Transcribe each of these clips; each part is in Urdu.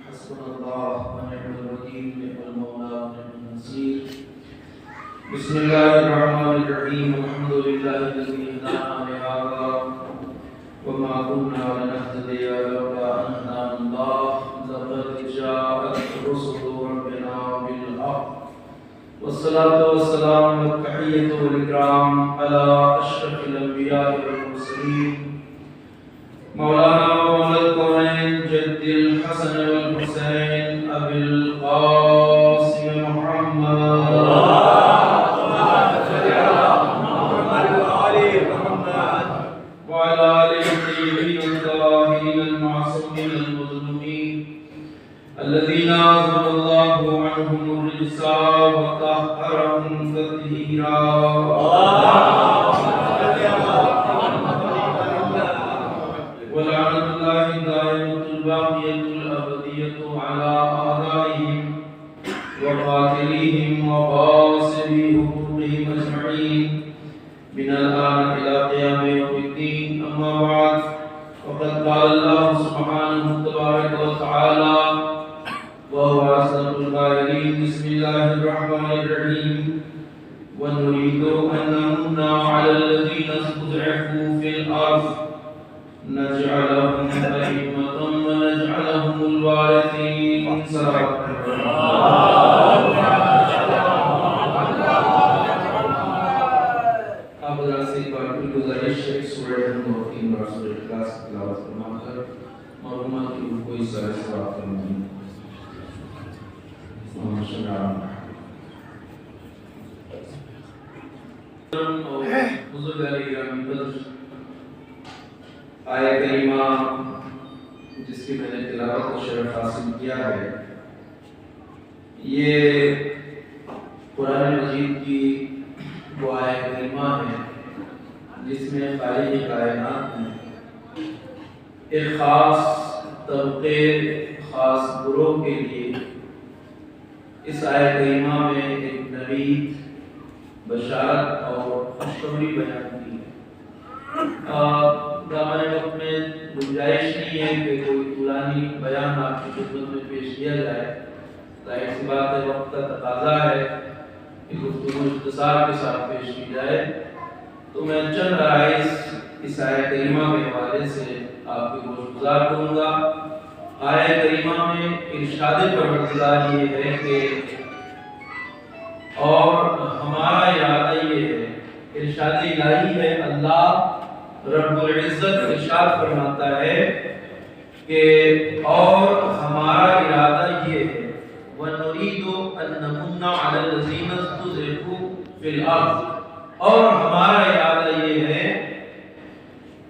حسبنا الله ونعم الوكيل نعم المولى ونعم النصير. بسم الله الرحمن الرحيم. الحمد لله الذي هدانا لهذا وما كنا لنهتدي لولا أن هدانا الله. لقد جاءت رسل ربنا بالحق والصلاة والسلام والتحية والإكرام على أشرف الأنبياء والمرسلين مولانا ومولا الكونين جد الحسن والحسين أبي القاسم محمد وعلى آله الطيبين الطاهرين المعصومين المظلومين الذين عزل الله عنهم الرجس وطهرهم تطهيرا. ولعنة الله الدائمة الباقية الأبدية على أعدائهم وقاتليهم وغاصبي حقوقهم أجمعين من الآن إلى قيام يوم الدين. أما بعد، فقد قال الله سبحانه تبارك وتعالى وهو أصدق القائلين: بسم الله الرحمن الرحيم. ونريد أن نمن على الذين استضعفوا في الأرض نجعلهم أئمة ونجعلهم الوارثين. صدق آپ حضرات سے ایک بار پھر گزارش ہے سورہ المومنین اور سورہ اخلاص کی تلاوت فرما کر مرحومہ کی روح کو اس طرح ثواب فرمائیں. بزرگ علی گرامی قدر، آیت کریمہ جس کی میں نے تلاوت و شرف حاصل کیا ہے، یہ قرآن مجید کی وہ آیت کریمہ ہے جس میں خالق کائنات نے ایک خاص طبقے، خاص گروہ کے لیے اس آیت کریمہ میں ایک نوید، بشارت اور خوشخبری بیان کی ہے. ہمارے وقت میں گنجائش نہیں ہے کہ کوئی طولانی بیان آپ کی خدمت میں پیش کیا جائے. ظاہر سی بات ہے، وقت کا تقاضا ہے کہ گفتگو اختصار کے ساتھ پیش کی جائے. تو میں چند رائز اس آیت کریمہ کے حوالے سے آپ کے گوش گزار کروں گا. آیت کریمہ میں ارشاد پروردگار یہ ہے کہ اور ہمارا ارادہ یہ ہے، ارشاد الہی ہے. اللہ رب العزت ارشاد فرماتا ہے کہ اور ہمارا ارادہ یہ ہے وَنُرِيدُ أَن نَّمُنَّ عَلَى الَّذِينَ اسْتُضْعِفُوا فِي الْأَرْضِ، اور ہمارا ارادہ یہ ہے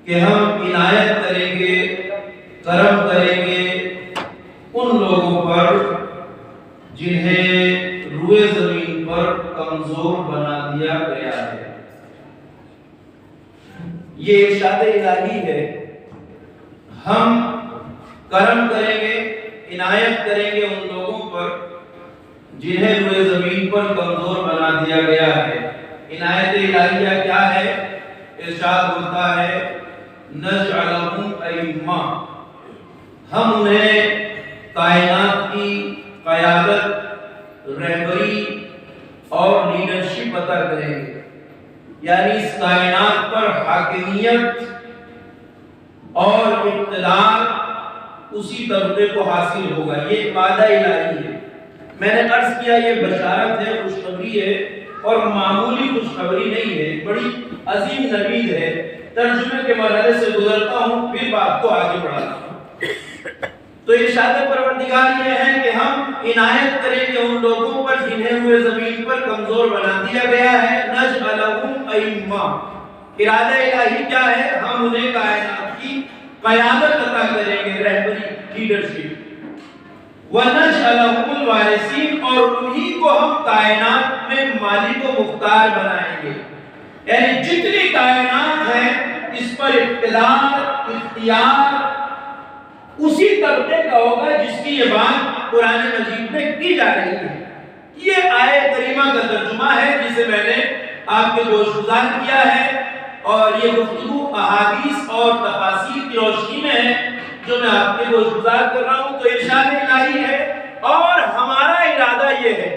کہ ہم عنایت کریں گے، کرم کریں گے ان لوگوں پر جنہیں روئے زمین پر کمزور بنا دیا گیا ہے. یہ ارشاد الہی ہے. ہم کرم کریں گے، عنایت کریں گے ان لوگوں پر جنہیں روئے زمین پر کمزور بنا دیا گیا ہے. عنایت الہیہ کیا ہے؟ ارشاد ہوتا ہے نجعلہم ائمہ، ہم انہیں کائنات کی قیادت، رہبری اور لیڈرشپ عطا کریں گے. یعنی اس کائنات پر حاکمیت اور اقتدار اسی طبقے کو حاصل ہوگا. یہ وعدہ الہی ہے. میں نے عرض کیا یہ بشارت ہے، خوشخبری ہے، اور معمولی خوشخبری نہیں ہے، بڑی عظیم نوید ہے. ترجمے کے مرحلے سے گزرتا ہوں پھر بات کو آگے بڑھاتا ہوں. تو ارشاد پروردگار یہ ہے کہ ہم عنایت کریں گے ان لوگوں پر جنہیں ہوئے زمین پر کمزور بنا دیا گیا ہے. نجعلہم ائمہ، ارادہ الہی کیا ہے؟ ہم انہیں کائنات کی قیادت عطا کریں گے، رہبری، لیڈرشپ. وَنَجْعَلَهُمُ الْوَارِثِينَ، اور انہی کو ہم کائنات میں مالک و مختار بنائیں گے. یعنی جتنی کائنات ہے اس پر اقتدار، اختیار اسی طبقے کا ہوگا جس کی یہ بات قرآن مجید میں کی جا رہی ہے. یہ آیت کریمہ کا ترجمہ ہے جسے میں نے آپ کے گوش گزار کیا ہے، اور یہ گفتگو احادیث اور تفاسیر کی روشنی میں ہے جو میں آپ کے گزار کر رہا ہوں تو ارشاد الہی ہے اور ہمارا ارادہ یہ ہے.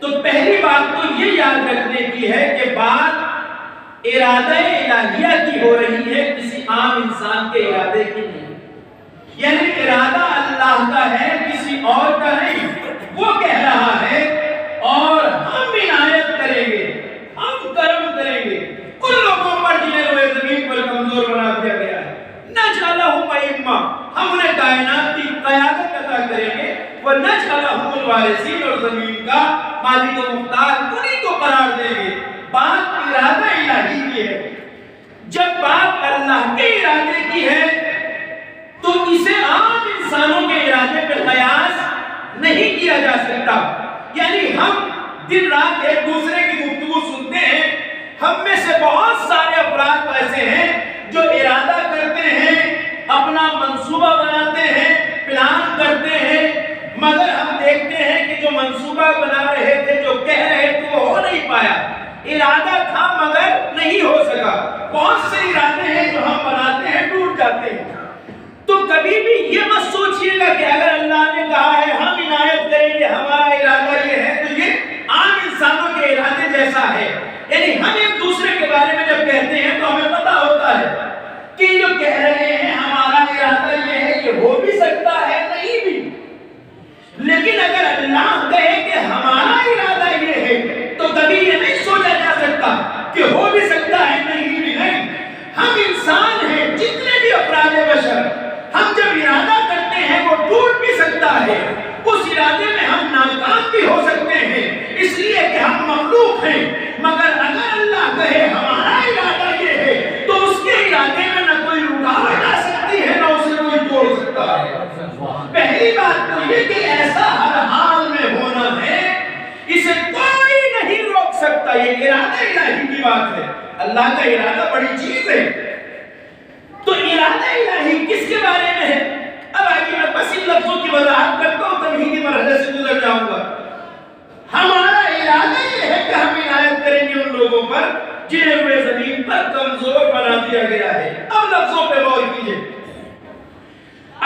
تو پہلی بات تو یہ یاد رکھنے کی ہے کہ بات ارادہ الہیہ کی ہو رہی ہے، کسی عام انسان کے ارادے کی نہیں. یعنی ارادہ اللہ کا ہے، کسی اور کا نہیں. وہ کہہ رہا ہے اور ہم عنایت کریں گے، ہم کرم کریں گے ان لوگوں پر جنہیں روئے زمین پر کمزور بنا دیا گیا ہے. نجعلہم ائمہ، ہم انہیں کائنات کی قیادت عطا کریں گے. ونجعلہم الوارثین، اور زمین کا مالک و مختار انہیں کو قرار دیں گے. بات ارادہ الہی کی ہے. جب بات اللہ کے ارادے کی ہے تو اسے عام انسانوں کے ارادے پر قیاس نہیں کیا جا سکتا. یعنی ہم دن رات ایک دوسرے کی گفتگو سنتے ہیں. ہم میں سے بہت سارے افراد ایسے ہیں جو ارادہ کرتے ہیں، اپنا منصوبہ بناتے ہیں، پلان کرتے ہیں، مگر ہم دیکھتے ہیں کہ جو منصوبہ بنا رہے تھے، جو کہہ رہے تھے، وہ ہو نہیں پایا. ارادہ تھا مگر نہیں ہو سکا. بہت سے ارادے ہیں جو ہم بناتے ہیں، ٹوٹ جاتے ہیں. تو کبھی بھی یہ مت سوچئے گا کہ اگر اللہ نے کہا ہے ہم عنایت کریں گے، ہمارا ارادہ یہ ہے، تو یہ عام انسانوں کے ارادے جیسا ہے. یعنی ہم ایک دوسرے کے بارے میں جب کہتے ہیں تو ہمیں پتا ہوتا ہے کہ جو کہہ رہے ہیں ہمارا ارادہ یہ ہے، یہ ہو بھی سکتا ہے، نہیں بھی. لیکن اگر اللہ کہے کہ ہمارا ارادہ یہ ہے تو کبھی یہ نہیں سوچا جا سکتا کہ ہو بھی سکتا ہے، نہیں بھی نہیں. ہم انسان ہیں، جتنے بھی افراد بشر، ہم جب ارادہ کرتے ہیں وہ ٹوٹ بھی سکتا ہے. اس ارادے میں ہم ناکام بھی ہو سکتے ہیں، اس لیے کہ ہم مخلوق ہیں. مگر اگر اللہ کہے ہمارا ارادہ یہ ہے تو اس کے ارادے میں نہ کوئی رکاوٹ آ سکتی ہے، نہ اسے کوئی توڑ سکتا ہے. پہلی بات تو یہ کہ ایسا ہر حال میں ہونا ہے، اسے کوئی نہیں روک سکتا. یہ ارادہ الہی کی بات ہے. اللہ کا ارادہ بڑی چیز ہے. تو ارادہ الہی کس کے بارے میں ہے؟ اب آئیے میں بس ان لفظوں کی وضاحت کرتا ہوں، تمہیدی مرحلے سے گزر جاؤں گا. ہمارا ارادہ یہ ہے کہ ہم عنایت کریں گے ان لوگوں پر جنہیں روئے زمین پر کمزور بنا دیا گیا ہے. اب لفظوں پہ غور کیجئے.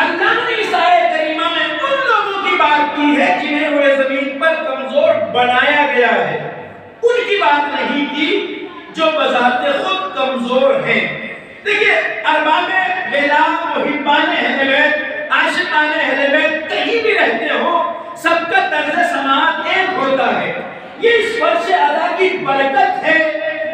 اللہ نے اس آیت کریمہ میں ان لوگوں کی بات کی ہے جنہیں روئے زمین پر کمزور بنایا گیا ہے. ان کی بات نہیں کی جو بذات خود کمزور ہیں. دیکھیے، ارباب ولا، محبان اہل بیت، عاشقان اہل بیت کہیں بھی رہتے ہو، سب کا طرز سماعت ایک ہوتا ہے. یہ اس فرش اعلیٰ کی برکت ہے،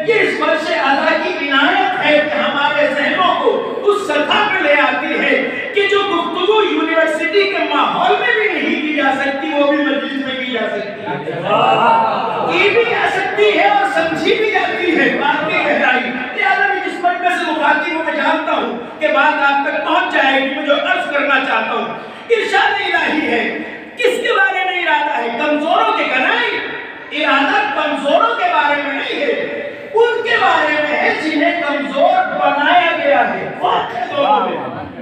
یہ اس فرش اعلیٰ کی عنایت ہے کہ ہمارے ذہنوں کو اس سطح پہ لے آتی ہے کہ جو گفتگو یونیورسٹی کے ماحول میں بھی نہیں کی جا سکتی، وہ بھی مجلس میں کی جا سکتی ہے، کی بھی جا سکتی ہے اور سمجھی بھی جاتی ہے. بات کی گہرائی لہٰذا میں جس پر میں سے مخاطب ہوں، میں جانتا ہوں کہ بات آپ تک پہنچ جائے گی. میں جو عرض کرنا چاہتا ہوں، ارشاد الہی ہے. کس کے بارے میں ارادہ ہے؟ کمزوروں کے. کنائی ارادہ کمزوروں کے بارے میں نہیں ہے، ان کے بارے میں ہے جنہیں کمزور بنایا گیا ہے.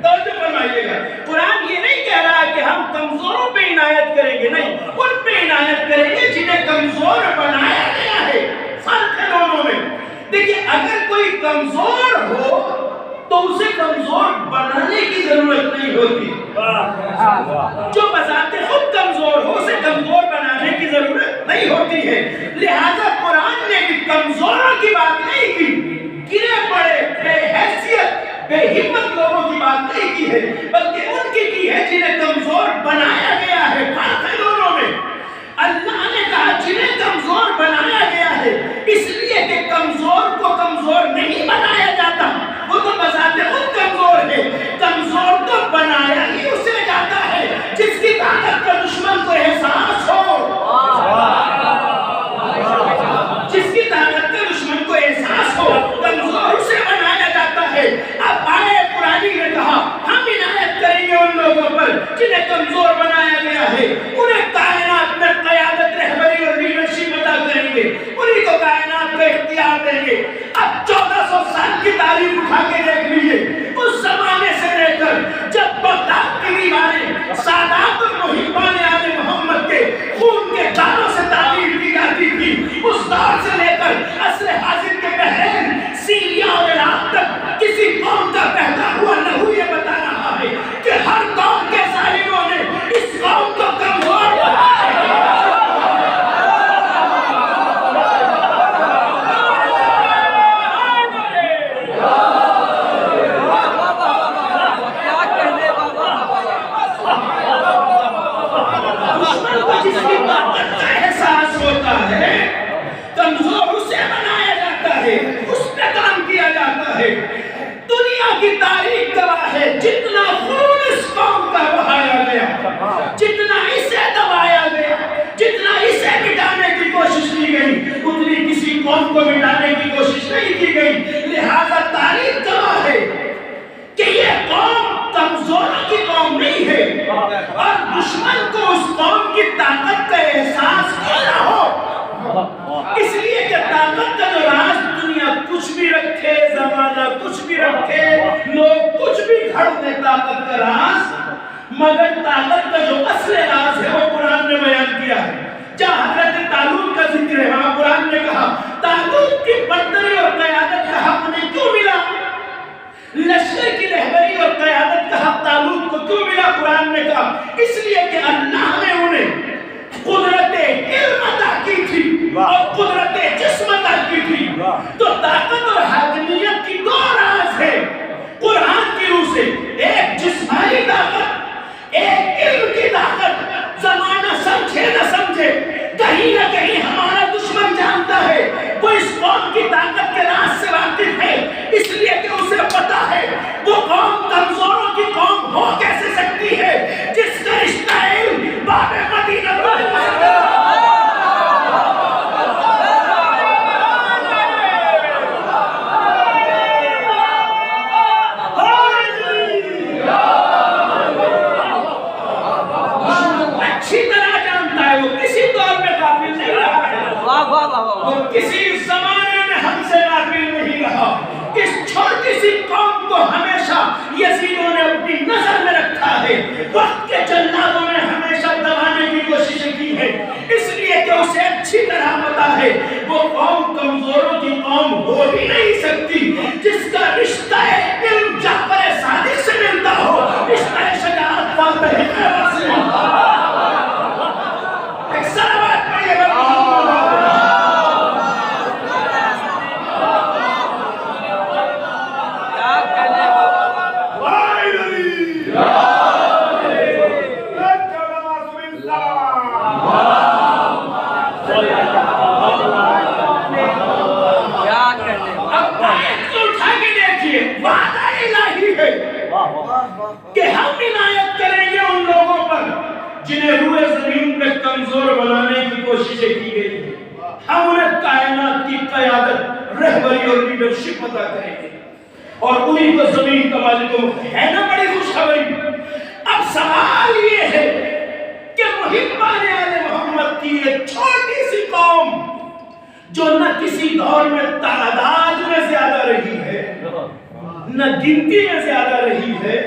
توجہ فرمائیے گا، قرآن یہ نہیں کہہ رہا کہ ہم کمزوروں پہ عنایت کریں گے، نہیں، ان پہ عنایت کریں گے جنہیں کمزور بنایا گیا ہے. فرق ہے دونوں میں. دیکھیے، اگر کوئی کمزور ہو تو اسے کمزور بنانے کی ضرورت نہیں ہوتی. جو بذات خود کمزور ہو اسے کمزور بنانے کی ضرورت نہیں ہوتی ہے. لہذا قرآن نے بھی کمزوروں کی بات نہیں کی، گرے پڑے بے حیثیت بے ہمت لوگوں کی بات نہیں کی ہے، بلکہ ان کی ہے جنہیں کمزور بنایا گیا ہے. فرق ہے دونوں میں. اللہ نے کہا جنہیں کمزور بنایا گیا ہے، اس لیے کہ کمزور کو کمزور نہیں بنایا جاتا، وہ تو بذات خود کمزور ہے. کمزور تو بنایا ہی اسے جاتا ہے جس کی طاقت کا دشمن کو احساس ہو، جس کی طاقت کا دشمن کو احساس ہو، کمزور اسے بنایا جاتا ہے. اب آئے قرآن نے کہا ہم عنایت کریں گے ان لوگوں پر جنہیں کمزور بنایا کمزور اسے بنایا جاتا ہے، اس پہ کام کیا جاتا ہے۔ دنیا کی تاریخ گواہ ہے جتنا خون اس قوم کا بہایا گیا، جتنا اسے دبایا گیا، جتنا اسے مٹانے کی کوشش کی گئی، اتنی کسی قوم کو مٹانے کی کوشش نہیں کی گئی۔ لہذا تاریخ گواہ ہے کہ یہ قوم کمزوروں کی قوم نہیں ہے، اور دشمن کو اس قوم کی طاقت کا احساس کیوں نہ ہو؟ اس لیے کہ طاقت کا جو راز دنیا کچھ بھی رکھے، زمانہ کچھ بھی رکھے، لوگ کچھ بھی گھڑ دے طاقت کا راز، مگر طاقت کا جو اصل راز ہے وہ قرآن نے بیان کیا ہے۔ جہاں حضرت طالوت کا ذکر ہے وہاں قرآن نے کہا طالوت کی برتری اور قیادت کا حق انہیں کیوں ملا؟ لشکر کی رہبری اور قیادت کا حق طالوت کو کیوں ملا؟ قرآن نے کہا اس لیے کہ اللہ نے انہیں قدرت علم عطا کی تھی اور قدرت جسم عطا کی تھی۔ تو طاقت اور حاکمیت کی دو راز ہے قرآن کی روح سے، ایک جسمانی طاقت، ایک علم کی طاقت۔ زمانہ سمجھے نہ سمجھے، کہیں نہ کہیں ہمارا دشمن جانتا ہے وہ اس قوم کی طاقت کے راز سے واقف ہے، اس لیے کہ اسے پتا ہے وہ قوم کمزوروں کی قوم ہو کیسے سکتی ہے جس کا رشتہ علم باب مدینہ کسی زمانے میں ہم سے غافل نہیں رہا۔ اس چھوٹی سی قوم کو ہمیشہ یزیدوں نے اپنی نظر میں رکھا ہے، وقت کے جلادوں نے ہمیشہ دبانے کی کوشش کی ہے، اس لیے کہ اسے اچھی طرح پتا ہے وہ قوم کمزوروں کی قوم ہو ہی نہیں سکتی جس کا رشتہ علم جعفر صادق سے ملتا ہو، رشتہ شجاعت فاتح سے ملتا ہو۔ ایک سلوات پڑھیے کہ ہم عنایت کریں گے ان لوگوں پر جنہیں روئے زمین پہ کمزور بنانے کی کوششیں کی گئی ہیں۔ ہم انہیں کائنات کی قیادت، رہبری اور لیڈرشپ عطا کریں گے، اور انہیں کو زمین کا مالک ہے نا بڑی خوشخبری۔ اب سوال یہ ہے کہ محبان آل محمد کی ایک چھوٹی سی قوم جو نہ کسی دور میں تعداد میں زیادہ رہی ہے، نہ گنتی میں زیادہ رہی ہے،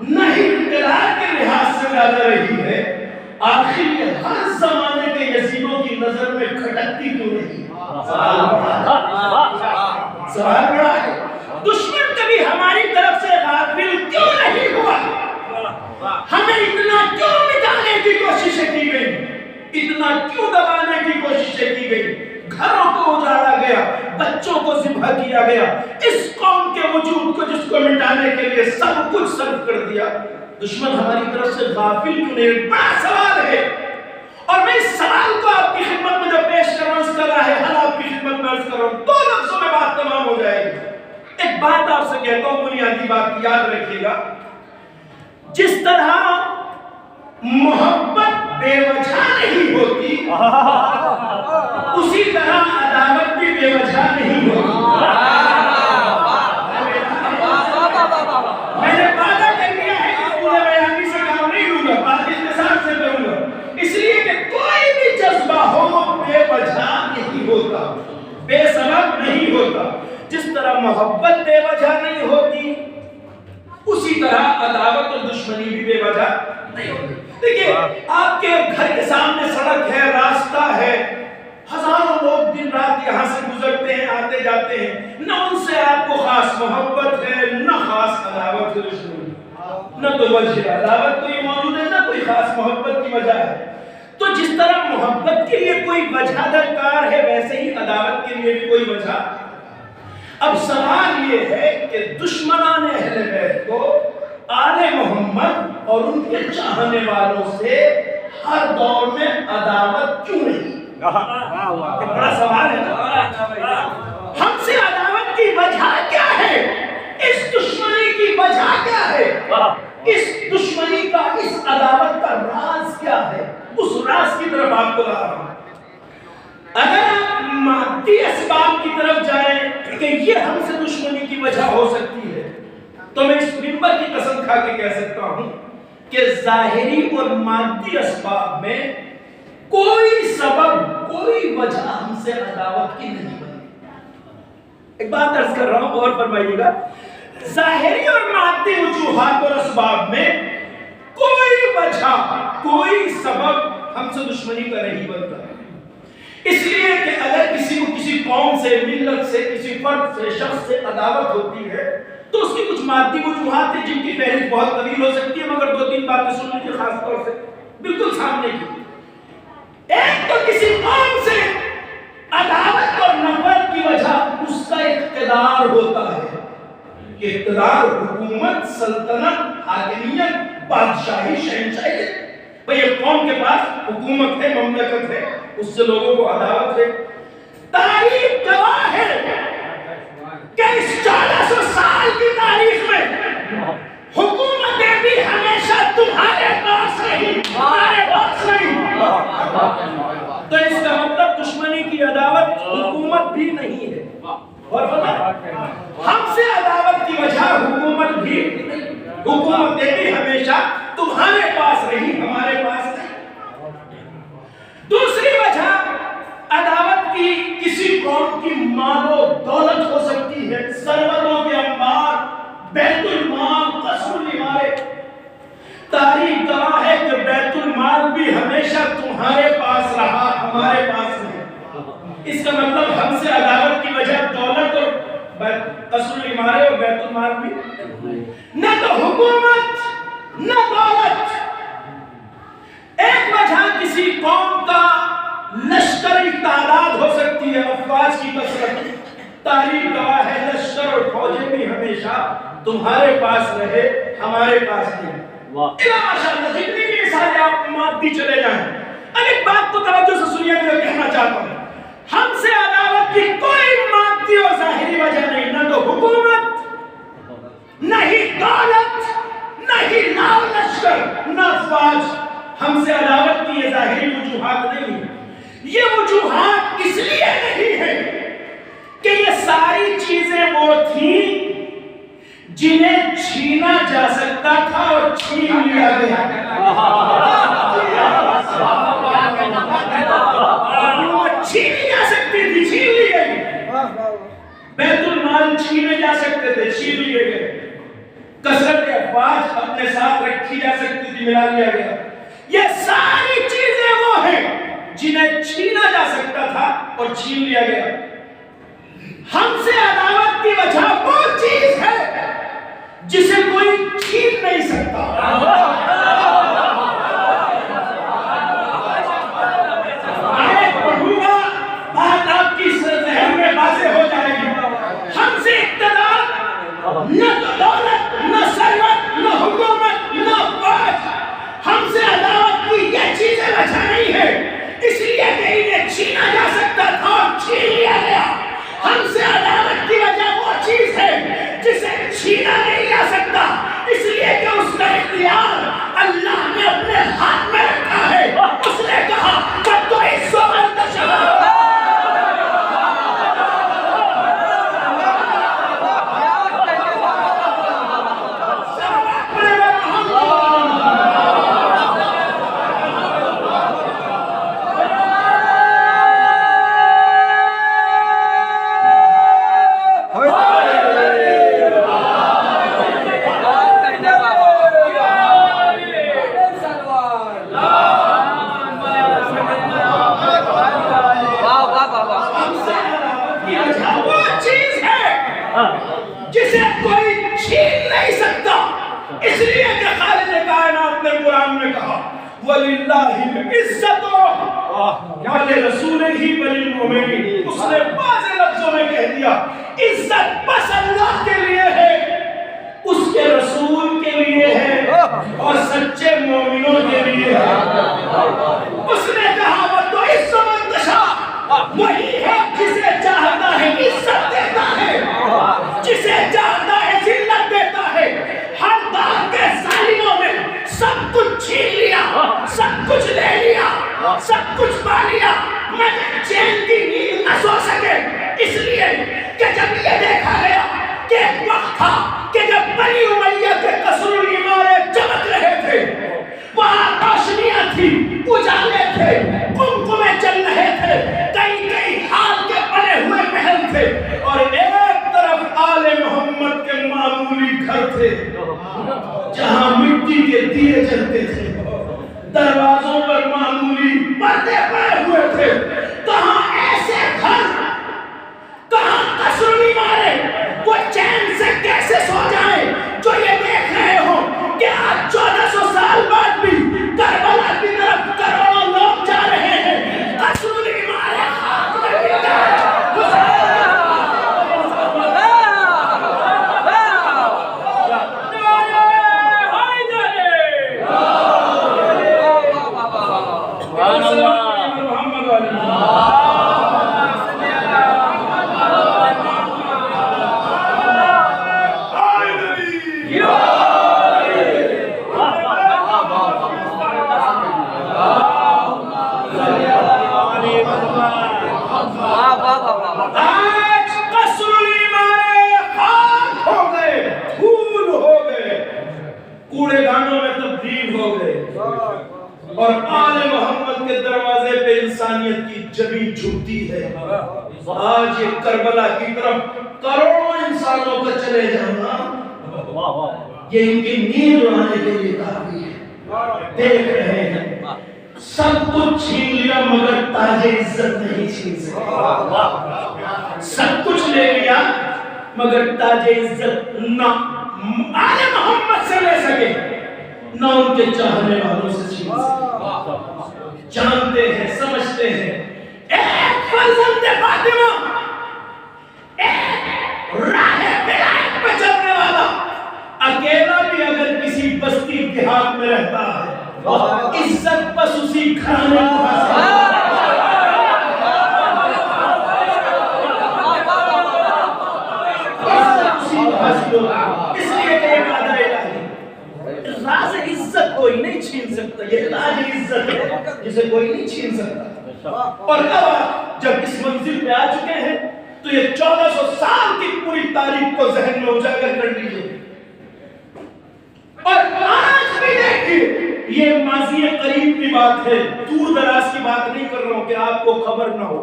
نہ ہی اقتدار کے لحاظ سے زیادہ رہی ہے، آخر یہ ہر زمانے کے یزیدوں کی نظر میں کھٹکتی کیوں نہیں؟ سوال بڑا ہے۔ دشمن کبھی ہماری طرف سے غافل کیوں نہیں ہوا؟ ہمیں اتنا کیوں مٹانے کی کوششیں کی گئی، اتنا کیوں دبانے کی کوششیں کی گئی؟ گھروں کو اجاڑا گیا، بچوں کو ذبح کیا گیا، اس قوم کے وجود کو جس کو مٹانے کے لیے سب کچھ صرف کر دیا۔ دشمن ہماری طرف سے غافل کیوں نہیں؟ بڑا سوال ہے، اور میں اس سوال کو آپ کی خدمت میں جو پیش کر رہا ہوں، اس کا راہ آپ کی خدمت میں عرض کر رہا ہوں، 2 لفظوں میں بات تمام ہو جائے گی۔ ایک بات آپ سے کہتا ہوں، بنیادی بات یاد رکھیے گا، جس طرح محبت بے وجہ نہیں ہوتی، اسی طرح عداوت بھی بے وجہ نہیں ہوتی۔ میں نے وعدہ کر دیا ہے کہ پورے بیانی سے کام نہیں لوں گا، بات اختصار سے کروں گا، اس لیے کہ کوئی بھی جذبہ ہو بے وجہ نہیں ہوتا، بے سبب نہیں ہوتا۔ جس طرح محبت بے وجہ نہیں ہوتی، اسی طرح عداوت اور دشمنی بھی بے وجہ نہیں ہوتی۔ دیکھیے، آپ کے گھر کے سامنے سڑک ہے، راستہ ہے، ہزاروں لوگ دن رات یہاں سے گزرتے ہیں، آتے جاتے ہیں، نہ ان سے آپ کو خاص محبت ہے، نہ خاص عداوت ہے، دشمنی، نہ تو وجہ عداوت کوئی موجود ہے، نہ کوئی خاص محبت کی وجہ ہے۔ تو جس طرح محبت کے لیے کوئی وجہ درکار ہے، ویسے ہی عداوت کے لیے بھی کوئی وجہ۔ اب سوال یہ ہے کہ دشمنان اہل بیت کو آل محمد اور ان کے چاہنے والوں سے ہر دور میں عداوت کیوں نہیں؟ بڑا سوال ہے نا، ہم سے عداوت کی وجہ کیا ہے؟ اس دشمنی کی وجہ کیا ہے؟ اس دشمنی کا، اس عداوت کا راز کیا ہے؟ اس راز کی طرف آپ کو لا رہا ہوں۔ اگر آپ مادی اسباب کی طرف جائیں کہ یہ ہم سے دشمنی کی وجہ ہو سکتی ہے، تو میں اس منبر کی قسم کھا کے کہہ سکتا ہوں کہ ظاہری اور مادی اسباب میں کوئی سبب، کوئی وجہ ہم سے عداوت کی نہیں بنی۔ ایک بات عرض کر رہا ہوں، غور فرمائیے گا، ظاہری اور مادی وجوہات اور اسباب میں کوئی وجہ، کوئی سبب ہم سے دشمنی کا نہیں بنتا۔ اس لیے کہ اگر کسی کو کسی قوم سے، ملت سے، کسی فرد سے، شخص سے عداوت ہوتی ہے تو اس کی کچھ مادی وجوہات ہیں جن کی فہرست بہت طویل ہو سکتی ہے، مگر دو تین باتیں سن لیجیے خاص طور سے بالکل سامنے کی۔ ایک تو کسی قوم سے عداوت اور نفرت کی وجہ اس کا اقتدار ہوتا ہے۔ یہ اقتدار، حکومت، سلطنت، حاکمیت، بادشاہی، شہنشاہی، بھئی ایک قوم کے پاس حکومت ہے، مملکت ہے، اس سے لوگوں کو عداوت ہے۔ تاریخ گواہ ہے کہ اس 1400 سال کی تاریخ میں حکومتیں بھی ہمیشہ تمہارے پاس رہی، ہمارے پاس نہیں۔ تو اس کا مطلب دشمنی کی عداوت حکومت بھی نہیں ہے، اور ہم سے عداوت کی وجہ حکومت بھی، حکومتیں بھی ہمیشہ تمہارے پاس رہی، ہمارے پاس نہیں۔ دوسری وجہ عداوت کی کسی قوم کی مال و دولت ہو سکتی ہے، ثروتوں کے انبار، بیت المال، قصر العمارت۔ تاریخ گواہ ہے کہ بیت المال بھی ہمیشہ تمہارے پاس رہا، ہمارے پاس نہیں۔ اس کا مطلب ہم سے عداوت کی وجہ دولت اور قصر العمارت اور بیت المال بھی نہ، تو حکومت نہ دولت۔ ایک وجہ کسی قوم کا لشکری تعداد ہو سکتی ہے، افواج کی کثرت۔ تاریخ گواہ ہے لشکر اور فوجیں بھی ہمیشہ تمہارے پاس رہے، ہمارے پاس نہیں۔ ماشاءاللہ جتنی بھی مثالیں آپ مادی چلے جائیں، ایک بات تو توجہ سے سنیے، میں کہنا چاہتا ہوں، ہم سے عداوت کی کوئی مادی اور ظاہری وجہ نہیں، نہ تو حکومت، نہ ہی دولت، نہ ہی لاؤ لشکر، نہ فوج۔ ہم سے عداوت کی یہ ظاہری وجوہات نہیں، یہ وجوہات اس لیے نہیں ہے کہ یہ ساری چیزیں وہ تھیں جنہیں چھینا جا سکتا تھا اور چھین لیا گیا۔ چھینی جا سکتی تھی، چھین لی گئی۔ بیت المال چھینے جا سکتے تھے، چھین لیے گئے۔ کثرت افواج اپنے ساتھ رکھی جا سکتی تھی، ملا لیا گیا۔ یہ ساری چیزیں وہ ہیں جنہیں چھینا جا سکتا تھا اور چھین لیا گیا۔ ہم سے عداوت کی وجہ وہ چیز ہے جسے کوئی چھین نہیں سکتا۔ آیت پڑھوں گا، بات آپ کی ذہن میں واضح ہو جائے گی۔ ہم سے اقتدار، نہ تو دولت، نہ ثروت، نہ حکومت، نہ فوج۔ ہم سے عداوت کی یہ چیزیں وجہ نہیں ہے، اس لیے کہ انہیں چھینا جا سکتا تھا اور چھین لیا گیا۔ ہم سے عداوت کی وجہ وہ چیز ہے جسے چھینا نہیں جا سکتا، اس لیے کہ اس کا اختیار اللہ نے اپنے ہاتھ میں رکھا ہے۔ اس نے کہا وَتُعِزُّ مَن تَشَاءُ۔ جسے کوئی چھین نہیں سکتا، اس لیے کہ خالق کائنات نے قرآن میں کہا وَلِلَّهِ الْعِزَّةُ وَلِرَسُولِهِ وَلِلْمُؤْمِنِينَ۔ اس نے واضح لفظوں میں کہہ دیا عزت بس اللہ کے لیے ہے، اس کے رسول کے لیے ہے اور سچے مومنوں کے لیے ہے۔ اس نے کہا وَتُعِزُّ مَن تَشَاءُ سب کچھ پا لیا مگر چین کی نیند نہ سو سکے، اس لیے کہ جب یہ دیکھا گیا کہ ایک وقت تھا کہ جب بنی امیہ کے قصر العمارے چمک رہے تھے، وہاں روشنیاں تھی، اجالے تھے، قمقمے چل رہے تھے، کئی کئی حال کے بنے ہوئے محل تھے، اور ایک طرف آل محمد کے معمولی گھر تھے جہاں مٹی کے دیے جلتے تھے، دروازوں پر معمولی پردے پڑے ہوئے تھے۔ کہاں ایسے گھر، کہاں قصر العمارے وہ چین سے کیسے سو جائیں جو یہ دیکھ رہے ہو کہ آج 1400 سال بعد بھی کربلا کی طرف کروڑوں لوگ جا رہے ہیں، قصر العمارے خاک میں مٹا ہے۔ اور آل محمد کے دروازے پہ انسانیت کی جبیں جھکتی ہے۔ آج یہ کربلا کی طرف کروڑوں انسانوں کا چلے جانا یہ ان کی نیند اڑانے کے لیے کافی ہے۔ دیکھ رہے ہیں سب کچھ چھین لیا مگر تاج عزت نہیں چھین سکے، سب کچھ لے لیا مگر تاج عزت نہ آل محمد سے لے سکے، نہ ان کے چاہنے والوں سے چھین سکے۔ جانتے ہیں، سمجھتے ہیں ایک فرزند فاطمہ، ایک راہ ولایت پہ چلنے والا اکیلا بھی اگر کسی بستی دیہات میں رہتا ہے، عزت بس اسی گھرانے کو حاصل ہے۔ اس لیے کہ یہ وعدہ الہی راز عزت کوئی نہیں چھین سکتا، یہ تاج عزت ہے جسے کوئی نہیں چھین سکتا۔ اور اب جب اس منزل پہ آ چکے ہیں تو یہ 1400 سال کی پوری تاریخ کو ذہن میں اجاگر کر لیجیے، اور آج بھی دیکھیے یہ ماضی قریب کی بات ہے، دور دراز کی بات نہیں کر رہا ہوں کہ آپ کو خبر نہ ہو،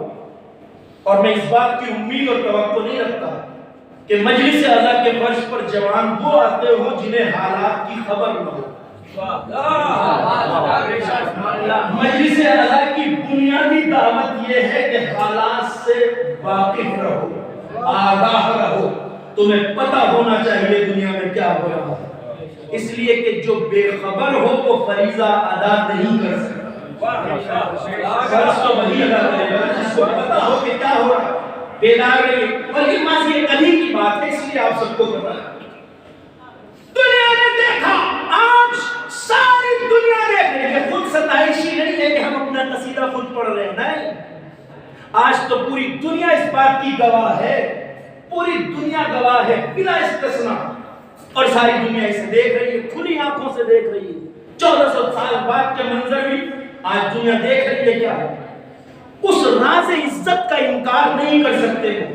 اور میں اس بات کی امید اور توقع نہیں رکھتا کہ مجلس اعضاء کے فرش پر جوان وہ آتے ہوں جنہیں حالات کی خبر نہ ہو۔ مجلس اعضاء کی بنیادی دعوت یہ ہے کہ حالات سے واقف رہو، آگاہ رہو، تمہیں پتہ ہونا چاہیے دنیا میں کیا ہو رہا ہے، اس لیے کہ جو بے خبر ہو وہ فریضہ ادا نہیں کر سکتا، فرض تو وہی ادا کرے گا جس کو پتہ ہو کہ کیا ہو رہا ہے۔ بیدار رہیے، اور یہ ماضی قریب کی بات ہے اس لیے آپ سب کو پتہ ہے۔ دنیا نے دیکھا، آج ساری دنیا دیکھ رہی ہے، خود ستائشی نہیں ہے کہ ہم اپنا قصیدہ خود پڑھ رہے ہیں، نہیں، آج تو پوری دنیا اس بات کی گواہ ہے، پوری دنیا گواہ ہے بلا استثناء، اور ساری دنیا اسے دیکھ رہی ہے، کھلی آنکھوں سے دیکھ رہی ہے۔ 1400 سال بعد کے منظر بھی آج دنیا دیکھ رہی ہے کیا ہے۔ اس راز عزت کا انکار نہیں کر سکتے ہو۔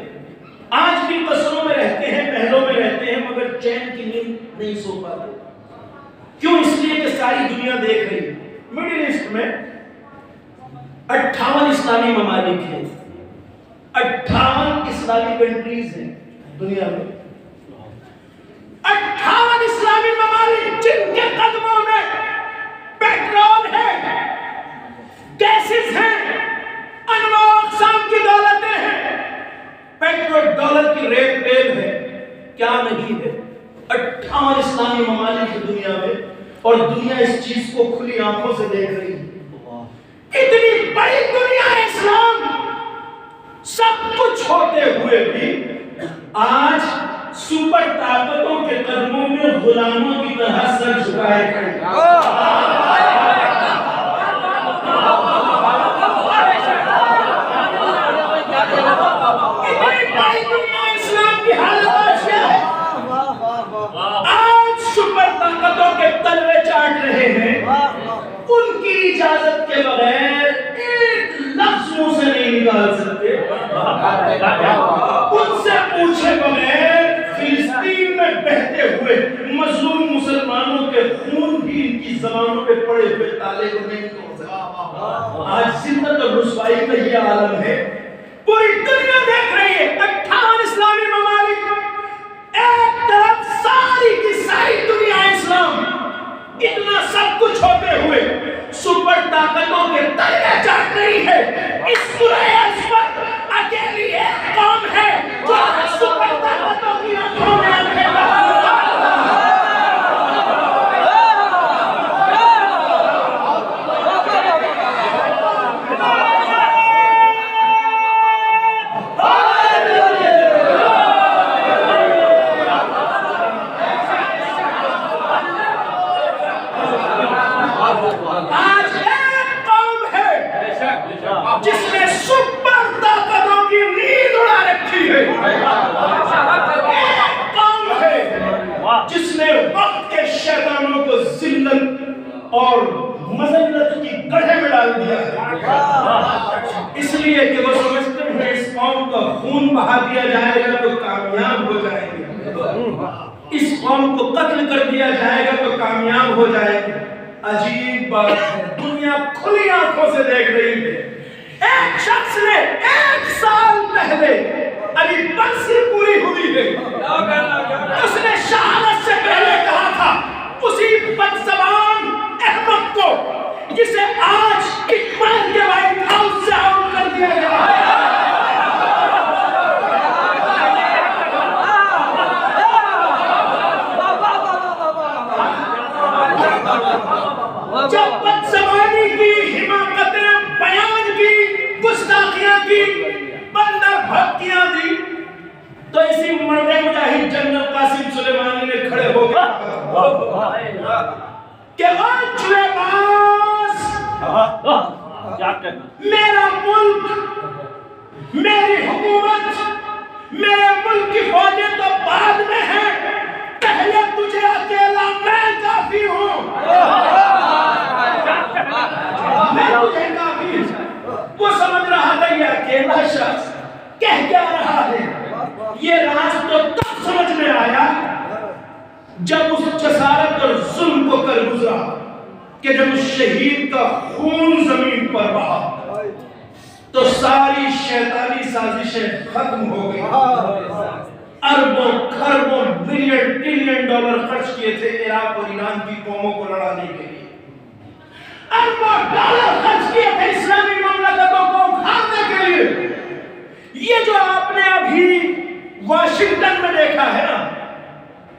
آج بھی قصروں میں رہتے ہیں، محلوں میں رہتے ہیں، مگر چین کی نیند نہیں سو پاتے۔ کیوں؟ اس لیے کہ ساری دنیا دیکھ رہی ہے۔ مڈل ایسٹ میں 58 اسلامی ممالک ہیں، 58 اسلامی کنٹریز ہیں دنیا میں، 58 اسلامی ممالک جن کے قدموں میں پیٹرول ہے، گیسز ہیں، انواع اقسام کی دولتیں ہیں، پیٹرول ڈالر کی ریٹ ٹیل ہے، کیا نہیں ہے۔ 58 اسلامی ممالک ہے دنیا میں، اور دنیا اس چیز کو کھلی آنکھوں سے دیکھ رہی ہے۔ اتنی بڑی دنیا اسلام سب کچھ ہوتے ہوئے بھی آج سپر طاقتوں کے قدموں میں غلاموں کی طرح سر جھکائے کھڑے ہیں۔ اتنی بڑی دنیا اسلام کی حالت کیا ہے؟ آج سپر طاقتوں کے تلوے چاٹ رہے ہیں، ان کی اجازت کے بغیر نکال سکتے؟ ان سے پوچھے بغیر فلسطین میں بہتے ہوئے مظلوم مسلمانوں کے خون بھی ان کی زبانوں پہ پڑے ہوئے تالے کو نہیں توڑ سکتے۔ آج ذلت اور رسوائی کا یہ عالم ہے، پوری دنیا دیکھ رہی ہے۔ 58 اسلامی ممالک، ایک طرف ساری کی ساری دنیا اسلام، اتنا سب کچھ ہوتے ہوئے سپر طاقتوں کے تلے چاٹ رہی ہے۔ اس پورے عرص پر اکیلی ایک قوم ہے جو سپر طاقتوں کی آنکھوں میں آنکھیں جس نے سپر طاقتوں کی نیند اڑا رکھی ہے، ایک قوم ہے جس نے وقت کے شیطانوں کو ذلت اور مذلت کی گڑھے میں ڈال دیا ہے، اس لیے کہ وہ سمجھتے ہیں اس قوم کا خون بہا دیا جائے گا تو کامیاب ہو جائے گی، اس قوم کو قتل کر دیا جائے گا تو کامیاب ہو جائے گی۔ عجیب بات ہے، دنیا کھلی آنکھوں سے دیکھ رہی ہے۔ ایک شخص نے 1 سال پہلے، ابھی برسی پوری ہوئی ہے، اس نے شہادت سے پہلے کہا تھا اسی بدزبان احمد کو جسے آج اقبال کے وائٹ ہاؤس سے آؤٹ کر دیا گیا ہے، جب بدزبانی کی، حماقتیں بیان کی، گستاخیاں کی، بندر بھٹکیاں دی، تو اسی مرد مجاہد جنرل قاسم سلیمانی نے کھڑے ہو گئے کہ آج چوے باز، میرا ملک، میری حکومت، میرے ملک کی فوجیں تو بعد میں ہیں، پہلے تجھے اکیلا میں کافی ہوں، میں تجھے کافی ہوں۔ وہ سمجھ رہا تھا یہ اکیلا شخص کہہ کیا رہا ہے، یہ راز تو تب سمجھ میں آیا جب اس جسارت اور ظلم کو کر گزرا کہ جب اس شہید کا خون زمین پر بہا تو ساری شیطانی سازشیں ختم ہو گئی۔ اربوں کھربوں ملین ٹریلین ڈالر خرچ کیے تھے عراق اور ایران کی قوموں کو لڑانے کے لیے، اربوں ڈالر خرچ کیے تھے اسلامی مملکتوں کو اکھاڑنے کے لیے۔ یہ جو آپ نے ابھی واشنگٹن میں دیکھا ہے نا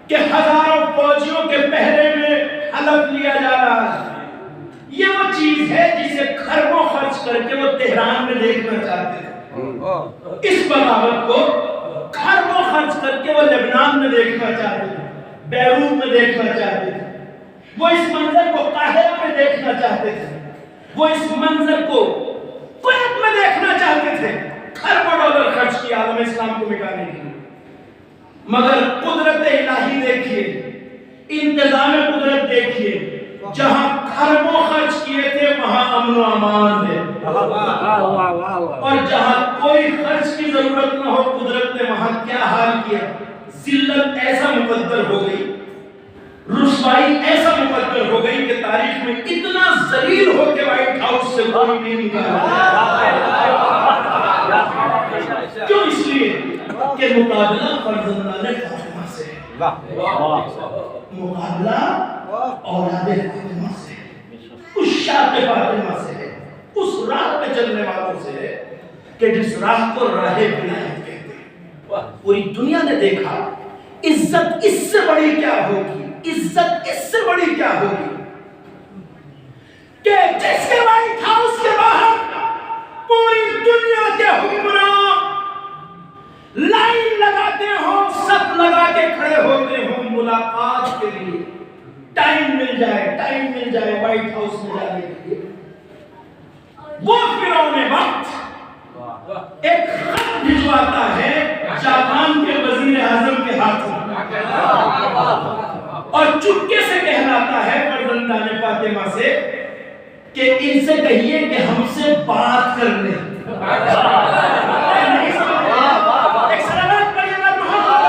کہ ہزاروں فوجیوں کے پہرے میں حلف لیا جا رہا ہے، یہ وہ چیز ہے جسے کھربوں خرچ کر کے وہ تہران میں دیکھنا چاہتے تھے، اس بغاوت کو کھربوں خرچ کر کے وہ لبنان میں دیکھنا چاہتے تھے، بیروت میں دیکھنا چاہتے تھے، وہ اس منظر کو قاہرہ میں دیکھنا چاہتے تھے، وہ اس منظر کو کویت میں دیکھنا چاہتے تھے، کھربوں ڈالر خرچ کیا عالم اسلام کو مٹانے کے لیے۔ مگر قدرت الہی دیکھیے، انتظام قدرت دیکھیے، جہاں کھربوں خرچ کیے تھے وہاں امن و امان ہے، اور جہاں کوئی خرچ کی ضرورت نہ ہو قدرت نے وہاں کیا حال کیا۔ ذلت ایسا مقدر ہو گئی، رسوائی ایسا مقدر ہو گئی کہ تاریخ میں اتنا ذلیل ہو کے وائٹ ہاؤس سے کوئی نہیں نکلا۔ کیوں؟ اس لیے کہ مقابلہ فرزندان فاطمہ سے ہے، مقابلہ اولاد فاطمہ سے ہے، اس شاط فاطمہ سے ہے، اس راہ پہ چلنے والوں سے ہے کہ جس راہ کو راہ ولایت کہتے ہیں۔ پوری دنیا نے دیکھا عزت اس سے بڑی کیا ہوگی، عزت اس سے بڑی کیا ہوگی کہ جس کے وائٹ ہاؤس کے باہر پوری دنیا کے حکمراں لائن لگاتے ہوں، سب لگا کے کھڑے ہوتے ہوں ملاقات کے لیے، ٹائم مل جائے وائٹ ہاؤس میں جانے کے لیے۔ وہ فرعون وقت ایک خط بھجواتا ہے جاپان کے وزیر اعظم کے ہاتھوں اور چپکے سے کہلاتا ہے فرزندان فاطمہ سے کہ ان سے کہیے کہ ہم سے بات کر لیں۔ ایک سلامات پڑھیے نا محمد۔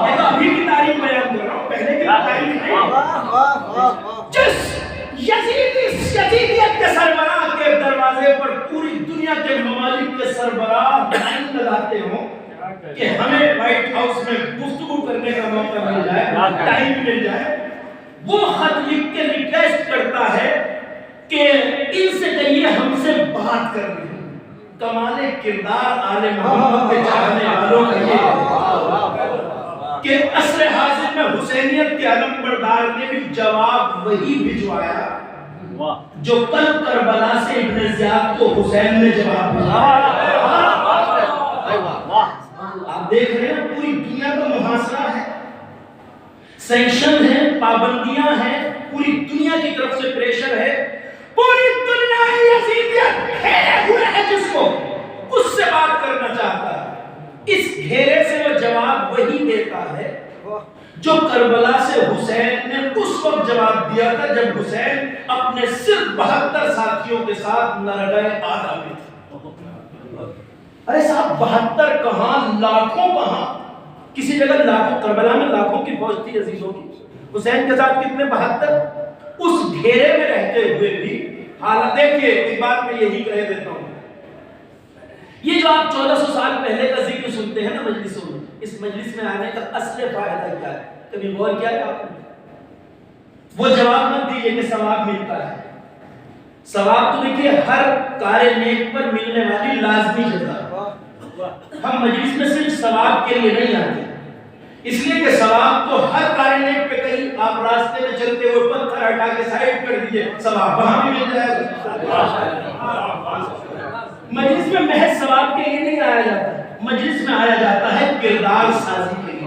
میں تو ابھی کی تاریخ بیان کر رہا ہوں، پہلے کی تاریخ نہیں۔ جس یزیدیت کے سربراہ کے دروازے پر پوری دنیا کے ممالک کے سربراہ لائن لگاتے ہوں کہ ہمیں وائٹ ہاؤس میں گفتگو کرنے کا موقع مل جائے، ٹائم مل جائے، وہ خط لکھ کے ریکویسٹ کرتا ہے کہ ان سے کہیے ہم سے بات کرنی ہے۔ کمال کردار آل محمد کے چاہنے والوں کا یہ کہ عصر حاضر میں حسینیت کے علم بردار نے بھی جواب وہی بھجوایا جو کل کربلا سے ابن زیاد کو حسین نے جواب بھجوایا۔ آپ دیکھ رہے ہیں پوری دنیا کا محاصرہ ہے، سینکشن ہے، پابندیاں ہیں، پوری دنیا کی طرف سے پریشر ہے، پوری دنیا یزیدیت گھیرے ہوئے ہے جس کو اس سے بات کرنا چاہتا ہے۔ اس گھیرے سے وہ جواب وہی دیتا ہے جو کربلا سے حسین نے اس وقت جواب دیا تھا جب حسین اپنے صرف 72 ساتھیوں کے ساتھ نرگہ آدھا میں تھے۔ ارے صاحب 72 کہاں، لاکھوں کہاں؟ کسی جگہ لاکھوں، کربلا میں لاکھوں کی فوج تھی عزیزوں کی، حسین کے ساتھ کتنے 72؟ اس گھیرے میں رہتے ہوئے بھی حالت دیکھیے، ایک بات میں یہی کہہ دیتا ہوں، یہ جو آپ 1400 سال پہلے کا ذکر سنتے ہیں نا مجلسوں میں، اس مجلس میں آنے کا اصل فائدہ کیا ہے؟ کبھی غور کیا ہے آپ نے؟ وہ جواب مت دیجیے کہ ثواب ملتا ہے، ثواب تو دیکھیے ہر کار نیک پر ملنے والی لازمی جزا۔ ہم مجلس میں صرف ثواب کے لیے نہیں آتے، اس لیے کہ ثواب تو ہر کار نیک پہ کہیں آپ راستے میں چلتے ہوئے پتھر ہٹا کے سائڈ کر دیجئے، ثواب وہاں بھی مل جائے گا۔ مجلس میں محض ثواب کے لیے نہیں آیا جاتا، مجلس میں آیا جاتا ہے کردار سازی کے لیے۔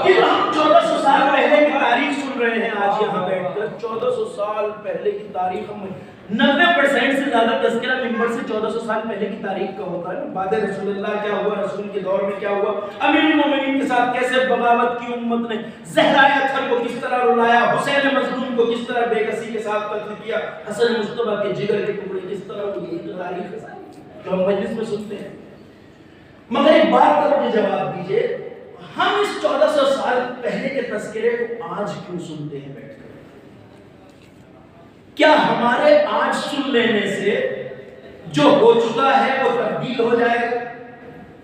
یہ جو ہم 1400 سال پہلے کی تاریخ سن رہے ہیں آج یہاں بیٹھ کر، 1400 سال پہلے کی تاریخ، ہم 90% سے زیادہ تذکرہ ممبر سے 1400 سال پہلے کی تاریخ کا ہوتا ہے۔ بعد رسول اللہ کیا ہوا، رسول کے دور میں کیا ہوا، امیر المومنین کے ساتھ کیسے بغاوت کی امت نے، زہرا اطہر کو کس طرح رلایا، حسین مظلوم کو کس طرح بے کسی کے ساتھ قتل کیا، حسن مصطفیٰ کے جگر کے ٹکڑے کس طرح ہوئی، یہ تاریخ ہے جو ہم مجلس میں سنتے ہیں۔ مگر ایک بات کا مجھے جواب دیجئے، ہم اس 1400 سال پہلے کے تذکرے کو آج کیوں سنتے ہیں بیٹھ کر؟ کیا ہمارے آج سن لینے سے جو ہو چکا ہے وہ تبدیل ہو جائے گا؟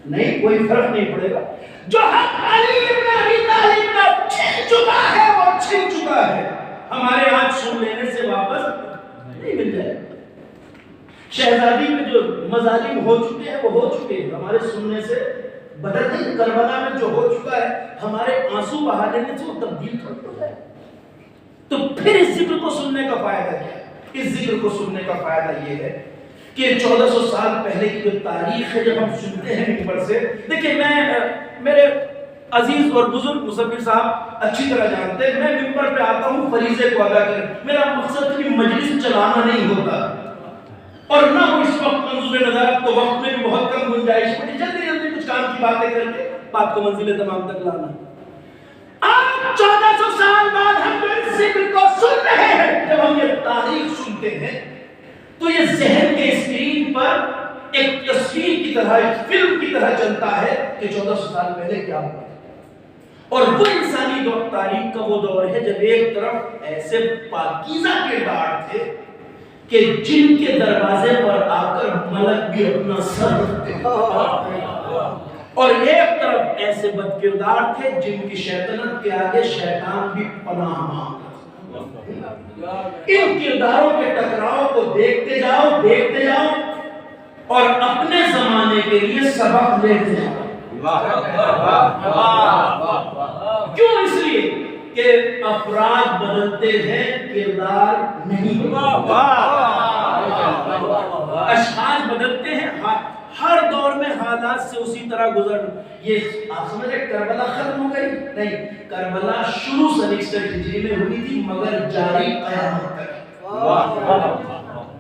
نہیں، کوئی فرق نہیں پڑے گا۔ جو حق علی ابن ابی طالب کا چھن چکا ہے وہ چھن چکا ہے، ہمارے آج سن لینے سے واپس نہیں مل جائے گا۔ شہزادی میں جو مظالم ہو چکے ہیں وہ ہو چکے ہیں، ہمارے سننے سے بدل نہیں۔ کربلا میں جو ہو چکا ہے ہمارے آنسو بہا دینے سے وہ تبدیل ہو جائے۔ تو پھر اس ذکر کو سننے کا فائدہ کیا ہے؟ اس ذکر کو سننے کا فائدہ یہ ہے کہ 1400 سال پہلے کی جو تاریخ ہے جب ہم سنتے ہیں ممبر سے، دیکھیں میں میرے عزیز اور بزرگ مصور صاحب اچھی طرح جانتے ہیں، میں ممبر پہ آتا ہوں فریضے کو ادا کرنے، میرا مقصد کہ مجلس چلانا نہیں ہوتا، اور نہ وہ اس وقت منظور نظر، تو وقت میں بھی بہت کم گنجائش ہوتی، جلدی جلدی کچھ کام کی باتیں کر کے بات کو منزل تمام تک لانا۔ آج 1400 سال بعد ہم اس ذکر کو سن رہے ہیں، جب ہم یہ تاریخ سنتے ہیں تو یہ ذہن کے اسکرین پر ایک تصویر کی طرح، ایک فلم کی طرح چلتا ہے کہ 1400 سال پہلے کیا ہوا۔ اور وہ انسانی دور، تاریخ کا وہ دور ہے جب ایک طرف ایسے پاکیزہ کردار تھے کہ جن کے دروازے پر آ کر ملک بھی اپنا سر رکھتے ہیں، اور ایک طرف ایسے بد کردار تھے جن کی شیطنت کے آگے شیطان بھی پناہ مانگتا۔ ان کرداروں کے ٹکراؤ کو دیکھتے جاؤ اور اپنے زمانے کے لیے سبق لیتے جاؤ۔ کیوں؟ اس لیے کہ افراد بدلتے ہیں، کردار نہیں۔ اشخاص بدلتے ہیں، ہر دور میں حالات سے اسی طرح گزر۔ یہ آپ سمجھے کربلا ختم ہو گئی؟ نہیں، کربلا شروع 61 ہجری میں ہوئی تھی مگر جاری قیامت تک۔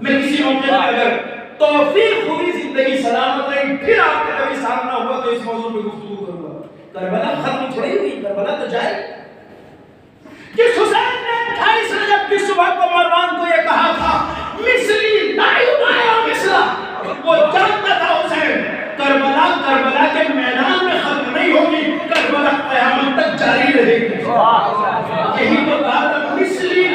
میں کسی موقع پر اگر توفیق ہوئی، زندگی سلامت رہی، پھر آپ کا کبھی سامنا ہوا تو اس موضوع پہ گفتگو کروں گا۔ کربلا ختم تھوڑی ہوئی، کربلا تو جاری۔ جس حسین نے رہے گی. یہی تو بات اب مثلی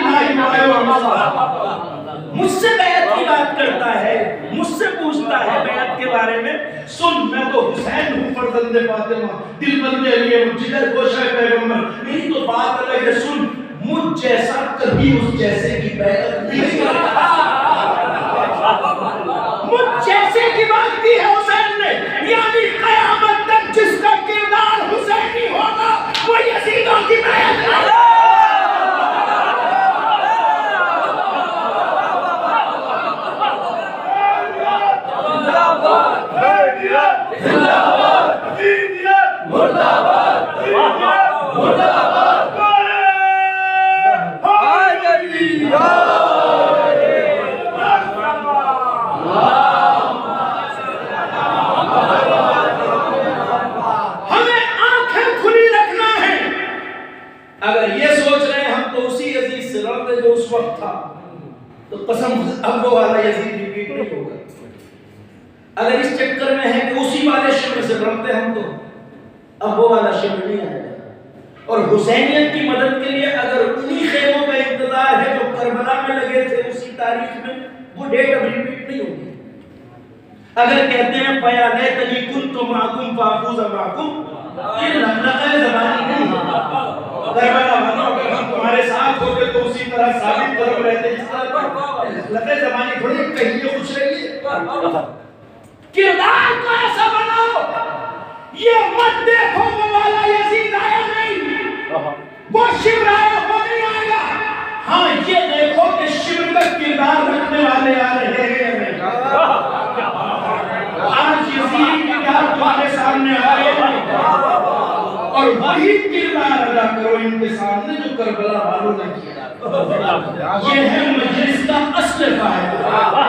مجھ سے بیعت کی بات کرتا ہے, مجھ سے پوچھتا ہے بیعت کے بارے میں. سن, میں تو حسین ہوں فرزند فاطمہ, دل بند علی جگر گوشہ پیغمبر. میری تو بات الگ ہے. سن, مجھ جیسا کبھی اس جیسے کی بیعت نہیں کرتا. مجھ جیسے کی بات کی ہے حسین نے, یعنی قیامت تک جس کا کردار حسینی ہوگا وہ یزیدوں کی بیعت کرے. تو قسم اب وہ والا یزید ریپیٹ نہیں ہوگا. اگر اس چکر میں ہے کہ اسی والے شمر سے ڈرتے ہم تو اب وہ والا شمر نہیں آئے گا. اور حسینیت کی مدد کے لیے اگر انہی خیموں کا انتظار ہے جو کربلا میں لگے تھے اسی تاریخ میں, وہ ڈیٹ اب ریپیٹ نہیں ہوگی. اگر کہتے ہیں فَيَا لَيْتَنِي كُنْتُ مَعَكُمْ فَأَفُوزَ مَعَكُمْ, یہ لفظ زبانی نہیں ہے. کربلا والوں اگر ہم تمہارے ساتھ ہوتے تو اسی طرح ثابت قدم رہتے. اس طرح لفظ زبانی تھوڑی کہیں خوش رہیے. کردار کو ایسا بناؤ, یہ مت دیکھو وہ والا یزید آیا نہیں, وہ شمر آیا وہ نہیں آئے گا. ہاں یہ دیکھو کہ شمر کا کردار رکھنے والے آ رہے ہیں. آج یزید کردار تمہارے سامنے آئے ہیں اور وہی کردار ادا کرو ان کے سامنے جو کربلا والوں نے کیا. یہ ہے مجلس کا اصل فائدہ,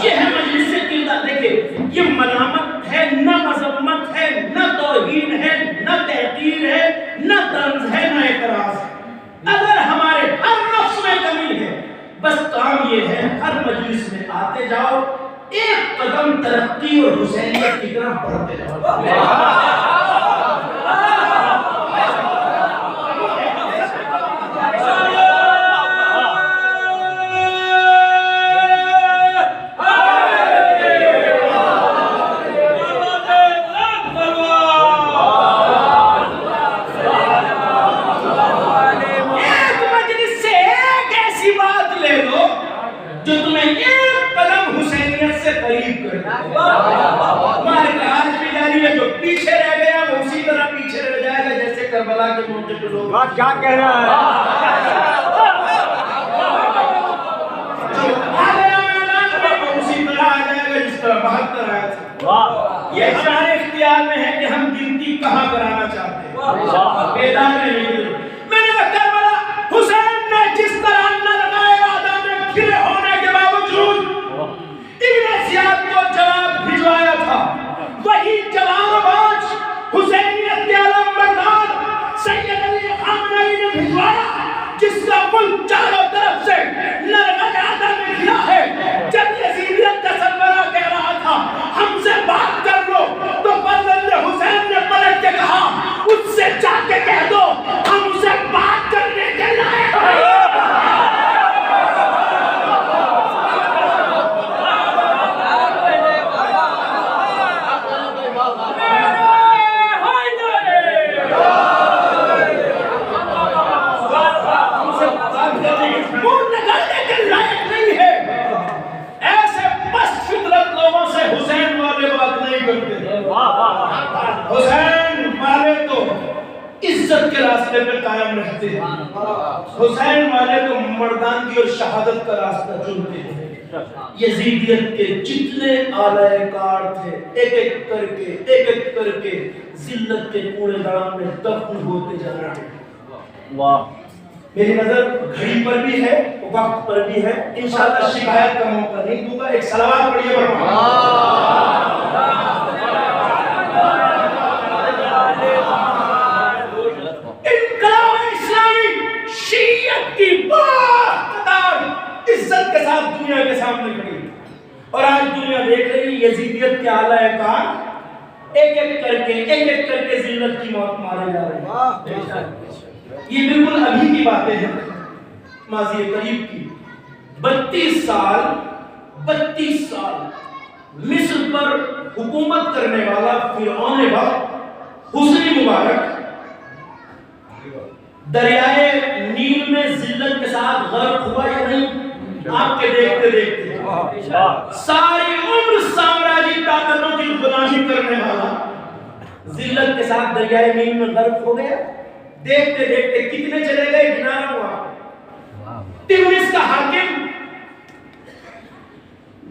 یہ ہے مجلس سے کردار. دیکھیں, یہ ملامت ہے نہ مذمت ہے, نہ توہین ہے, نہ تحقیر ہے, نہ طنز ہے, نہ اعتراض ہے. اگر ہمارے ہر نفس میں کمی ہے, بس کام یہ ہے ہر مجلس میں آتے جاؤ, ایک قدم ترقی اور حسینیت کی طرف بڑھتے جاؤ. کیا کہہ رہا ہے؟ اسی طرح آ جائے گا جس طرح 72 آیا تھا. یہ ہمارے اختیار میں ہے کہ ہم گنتی کہاں کرانا چاہتے ہیں. بیدار نہیں. میں نے کہا کربلا حسین نے جس طرح نہ لگائے آدم میں کھلے ہونے کے باوجود ابن زیاد کو جواب بھجوایا تھا, وہی جواب آج حسینیت کے علمبردار سید علی خامنئی نے بھجوایا, جس کا ملک چاروں طرف سے لرغہ آدم میں گھرا ہے. جب یزیدیت کا سربراہ کہہ رہا تھا ہم سے بات کر لو, تو فرزند حسین نے پلٹ کے کہا اس سے جا کے کہہ دو ہم اسے بات کرنے کے لائق ہیں. حسین والے تو عزت کے راستے پہ قائم رہتے ہیں, حسین والے تو مردانگی اور شہادت کا راستہ چنتے ہیں. یزیدیت کے جتنے آلائے کار تھے ایک ایک کر کے ذلت کے کوڑے دان میں دفن ہوتے جا رہے ہیں. میری نظر گھڑی پر بھی ہے, وقت پر بھی ہے. انشاءاللہ شکایت کا موقع نہیں دوں گا. ایک صلوات پڑھیے انقلاب اسلامی شیعت کی باقدار عزت کے ساتھ دنیا کے سامنے کھڑی, اور آج دنیا دیکھ رہی ہے یزیدیت کے اعلی کار ایک ایک کر کے ذلت کی موت مارے جا رہے ہیں. یہ بالکل ابھی کی باتیں ہیں، ماضی قریب کی. 32 سال مصر پر حکومت کرنے والا فرعون وقت حسنی مبارک دریائے نیل میں ذلت کے ساتھ غرق ہوا یا نہیں؟ آپ کے دیکھتے دیکھتے ساری عمر سامراجی طاقتوں کی غلامی کرنے والا ذلت کے ساتھ دریائے نیل میں غرق ہو گیا. دیکھتے دیکھتے کتنے چلے گئے گنانا ہوا. تیونس کا حاکم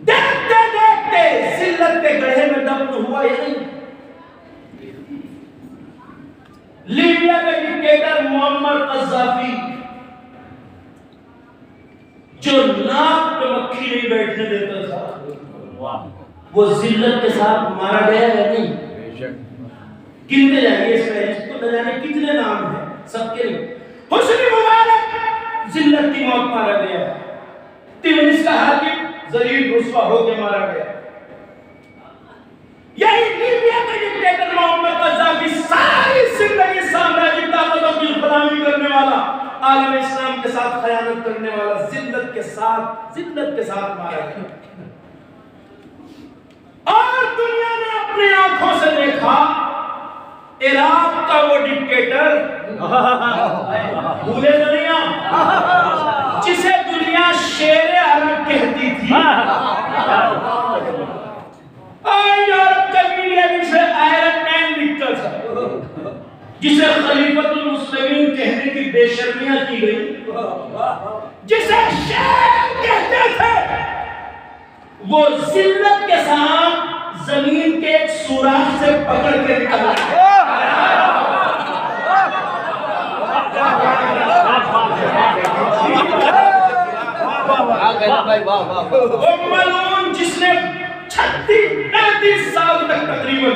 دیکھتے دیکھتے ذلت کے گڑھے میں دفن ہوا یا نہیں؟ لیبیا کا ڈکٹیٹر معمر قذافی جو ناک پہ مکھی نہیں بیٹھنے دیتا تھا، وہ ذلت کے ساتھ مارا گیا یا نہیں؟ گنتے جائیے اس فہرست کو، نہ جانے کتنے نام ہیں سب کے لیے. حسنی مبارک ذلت کی موت مارا گیا. تیونس کا حاکم ذلیل رسوا ہو کے مارا گیا. یہی لیبیا کا ڈکٹیٹر معمر قذافی ساری زندگی سامراجی طاقتوں کی غلامی کرنے والا، عالم اسلام کے ساتھ خیانت کرنے والا، ذلت کے ساتھ مارا گیا. اور دنیا نے اپنی آنکھوں سے دیکھا عراق کا وہ ڈکٹیٹر بھولے دنیا جسے دنیا شیر عرب کہتی تھی، یورپ کا میڈیا جسے آئرن مین لکھتا تھا، جسے خلیفۃ المسلمین کہنے کی بے شرمیاں کی گئی، جسے شیر کہتے تھے، وہ ذلت کے ساتھ زمین کے ایک سوراخ سے پکڑ کے نکلا. وہ ملعون جس نے 36-35 سال تک تقریباً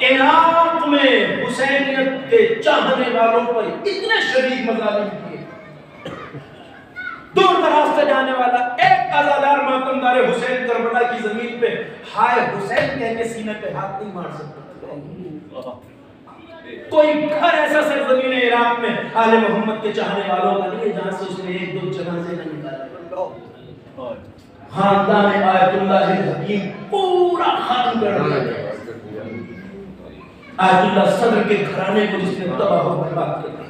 عراق میں حسینیت کے چاہنے والوں پر اتنے شدید مظالم کیے. دور دراز سے جانے والا ایک عزادار ماتمدار حسین کربلا کی زمین پہ ہائے حسین کہہ کے سینے پہ ہاتھ نہیں مار سکتا. کوئی گھر ایسا سرزمین عراق میں آل محمد کے چاہنے والوں کا نہیں جہاں سے اس نے ایک دو جنازے نہ نکالے. خاندان آیت اللہ الحکیم پورا ختم کر دیا. آیت اللہ صدر کے گھرانے کو جس نے تباہ و برباد کر دیا.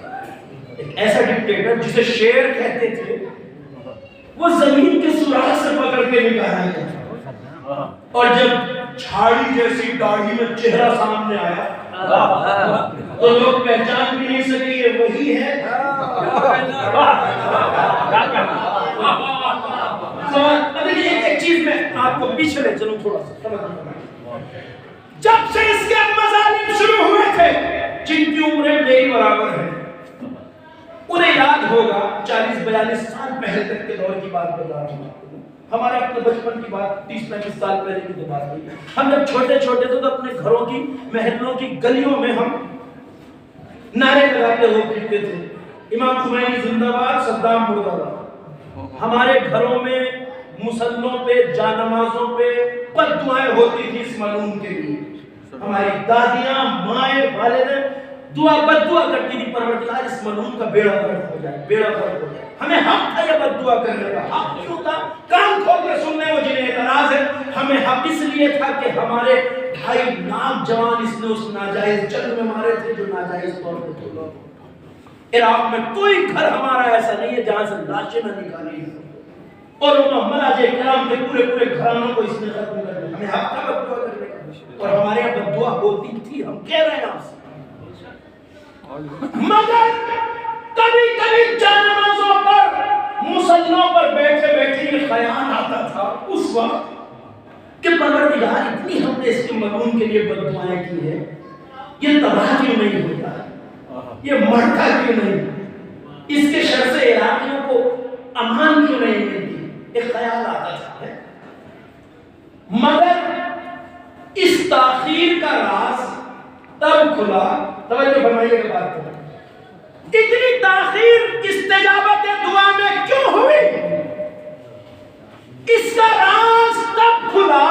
ایک ایسا ڈکٹیٹر جسے شیر کہتے تھے، وہ زمین کے سوراخ سے پکڑ کے نکالا گیا. اور جب جھاڑی جیسی داڑھی میں چہرہ سامنے آیا تو لوگ پہچان بھی نہیں سکے یہ وہی ہے. ایک چیز میں آپ کو پیچھے لے چلوں تھوڑا سا سمجھ. جب سے اس کے مظالم شروع ہوئے تھے، جن کی عمریں میری برابر ہیں، انہیں یاد ہوگا 40-42 سال پہلے تک کے دور کی بات بتا رہا ہوں. ہمارے اپنے بچپن کی بات 30-35 سال پہلے کی بات ہوئی. ہم جب چھوٹے چھوٹے تھے تو اپنے گھروں کی محلوں کی گلیوں میں ہم نعرے لگاتے ہوئے پھرتے تھے، امام خمینی زندہ باد، صدام مردہ باد. ہمارے گھروں میں مسلوں پہ، جانمازوں پہ بد دعائیں ہوتی تھی اس ملعون کے لیے. ہماری دادیاں، مائیں، والدیں بد دعا کرتی تھی، پروردگار اس ملعون کا بیڑا غرق ہو جائے، بیڑا غرق ہو جائے. ہمیں حق تھا یہ بد دعا کرنے کا. حق کیوں تھا؟ کان کھول کے سننے وہ جنہیں اعتراض ہے. ہمیں حق اس لیے تھا کہ ہمارے 2.5 لاکھ جوان اس نے اس ناجائز جنگ میں مارے تھے جو ناجائز طور پہ تھے. عراق میں کوئی گھر ہمارا ایسا نہیں ہے جہاں سے لاشیں نہ نکالی ہیں. اور ملاجے کرام کے پورے گھرانوں کو اس نے ختم کر دیا. ہمیں حق تھا بد دعا کرنے کا، اور ہمارے یہاں بد دعا ہوتی تھی. ہم کہہ رہے ہیں آپ سے، مگر کبھی کبھی جانمازوں پر، مسلموں پر بیٹھے بیٹھے یہ خیال آتا تھا اس وقت کہ پروردگار اتنی ہم نے اس کے ملعون کے لیے بد دعائیں کی ہے، یہ تباہ کیوں نہیں ہوتا، یہ مرتا کیوں نہیں، اس کے شر سے عراقیوں کو امان کیوں نہیں ملتی. ایک خیال آتا تھا. مگر اس تاخیر کا راز تب کھلا. توجہ فرمائیے کہ بات کریں، اتنی تاخیر استجابت دعا میں کیوں ہوئی؟ اس کا راز تب کھلا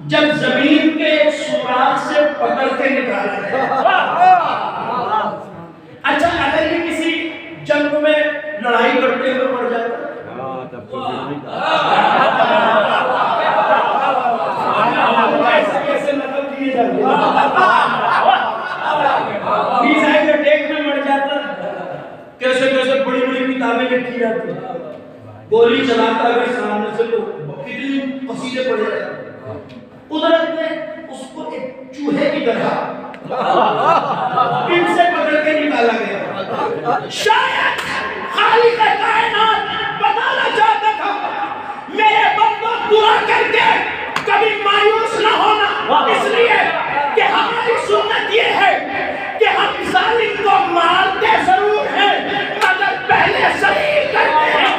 جب زمین کے ایک سوراخ سے پکڑ کے نکالا گیا. اچھا اگر یہ کسی جنگ میں لڑائی کرتے ہوئے مر جاتا کیسے نقل کیے جاتے میزائل اٹیک میں مر جاتا, کیسے کیسے بڑی بڑی کتابیں لکھی جاتی, گولی چلاتا اگر سامنے سے تو کتنی قصیدے پڑھے جاتے. قدرت نے اس کو ایک چوہے کی طرح پن سے پکڑ کے نکالا گیا. شاید خالق کائنات بتانا چاہتا تھا میرے بندوں دعا کر کے کبھی مایوس نہ ہونا, اس لیے کہ ہماری سنت یہ ہے کہ ہم ظالم کو مارتے ضرور ہیں مگر پہلے صحیح کرتے ہیں.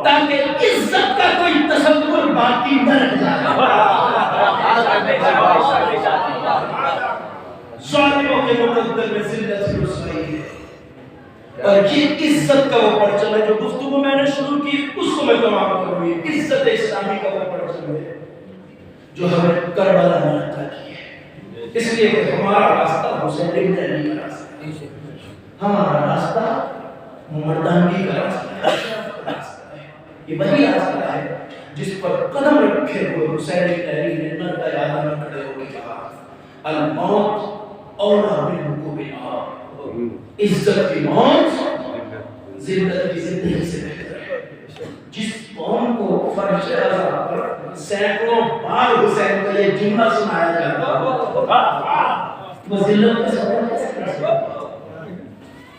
تاکہ عزت کا کوئی تصور باقی نہ رہ جائے. ظالموں کے مقدر میں ذلت رسوائی ہے, اور یہ عزت کا وہ پرچم ہے جو گفتگو میں نے شروع کی اس کو میں تمام کروں گی. عزت اسلامی کا وہ پرچم ہے جو ہمیں کربلا میں عطا کی ہے, اس لیے کہ ہمارا راستہ حسین بن علی کا راستہ ہے, ہمارا راستہ مردانگی کا راستہ ہے. یہ وہی راستہ ہے جس پر قدم رکھے ہوئے حسین بن علی نے نر قیادت میں کھڑے ہو کے کہا الموت اولا بالرکوب الآب, عزت کی موت ذلت کی زندگی سے بہتر ہے. جس قوم کو فرش اعظم پر سینکڑوں بار حسین کا یہ جملہ سنایا جاتا وہ ذلت کا سبب کیسے کر سکتا,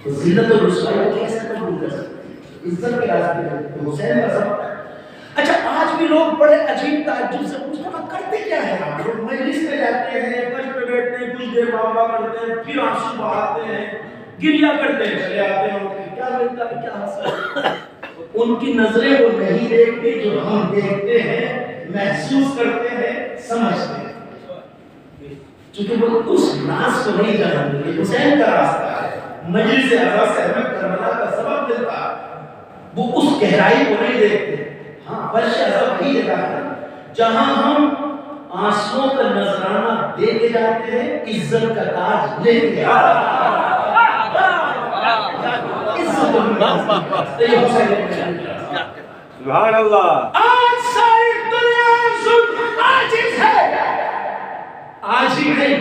تو ذلت اور رسوائی کیسے قبول کر سکتا, عزت کے راستے میں حسین کا سبب. اچھا آج بھی لوگ بڑے عجیب تعجب سے پوچھتے ہیں کرتے کیا ہے آپ لوگ؟ مجلس میں جاتے ہیں, کچھ پہ بیٹھتے ہیں, کچھ دیر بابا کرتے ہیں, پھر آنسو بہاتے ہیں, گریا کرتے ہیں, چلے آتے ہیں, ان کی کیا ملتا ہے کیا حاصل ہے. ان کی نظریں وہ نہیں دیکھتے جو ہم دیکھتے ہیں, محسوس کرتے ہیں, سمجھتے ہیں, چونکہ وہ اس راز کو نہیں جانتے. یہ حسین کا راستہ ہے, مجلس اعلیٰ سے ہمیں کربلا کا سبب ملتا ہے, وہ اس گہرائی کو نہیں دیکھتے. ہاں فرش اعظم وہی جگہ ہے جہاں ہم آنسوؤں کا نذرانہ دے کے جاتے ہیں, عزت کا تاج لے کے آتے ہیں. سبحان اللہ. آج ساری دنیا ظلم عاجز ہے, آج ہی نہیں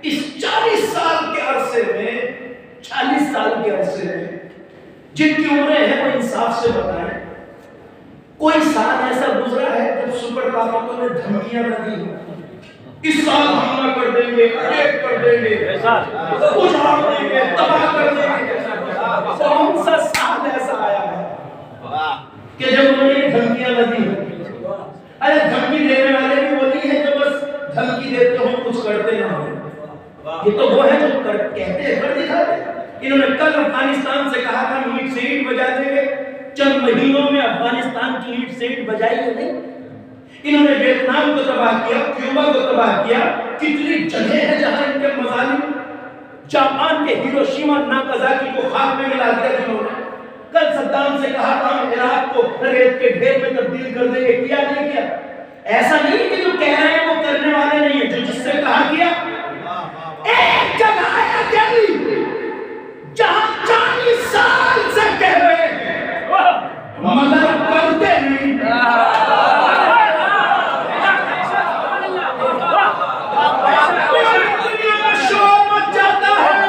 اس 40 سال کے عرصے میں, 40 سال کے عرصے میں جن کی عمریں ہیں وہ انصاف سے بتائیں کوئی سال ایسا گزرا ہے جب سپر طاقتوں نے دھمکیاں نہ دی ہوں اس سال حملہ کر دیں گے, اٹیک کر دیں گے, اجاڑ دیں گے, تباہ کر دیں گے. کون سا سال ایسا آیا ہے کہ جب انہوں نے دھمکیاں نہ دی ہوں؟ ارے دھمکی دینے والے بھی وہی ہیں جو بس دھمکی دیتے ہوں کچھ کرتے نہ ہوں. یہ تو وہ ہے جو کہتے ہیں کر دکھاتے. انہوں نے کل افغانستان سے کہا تھا اینٹ سے اینٹ بجا دیں گے, چند مہینوں میں افغانستان کی اینٹ سے اینٹ بجائی ہے نہیں. انہوں نے ویتنام کو تباہ کیا, کیوبا کو تباہ کیا, کتنی جگہیں ہیں جہاں ان کے مظالم, جاپان کے ہیروشیما ناگازاکی کو خاک میں ملا دیا جنہوں نے. کل صدام سے کہا تھا ہم عراق کو ریت کے ڈھیر میں تبدیل کر دیں گے, کیا نہیں کیا. ایسا نہیں کہ جو کہہ رہے ہیں وہ کرنے والے نہیں ہیں, جو جس سے کہا کیا. ایک جگہ آیا دہلی جہاں 40 سال سے کہہ رہے ہیں مگر کرتے نہیں. دنیا میں شور مچ جاتا ہے,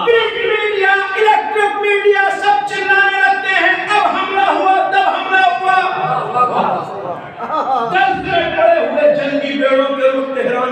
پرنٹ میڈیا, الیکٹرک میڈیا سب چلانے لگتے ہیں اب حملہ ہوا تب حملہ ہوا. 10 میں پڑے ہوئے جنگی بیڑوں کے رخ تہران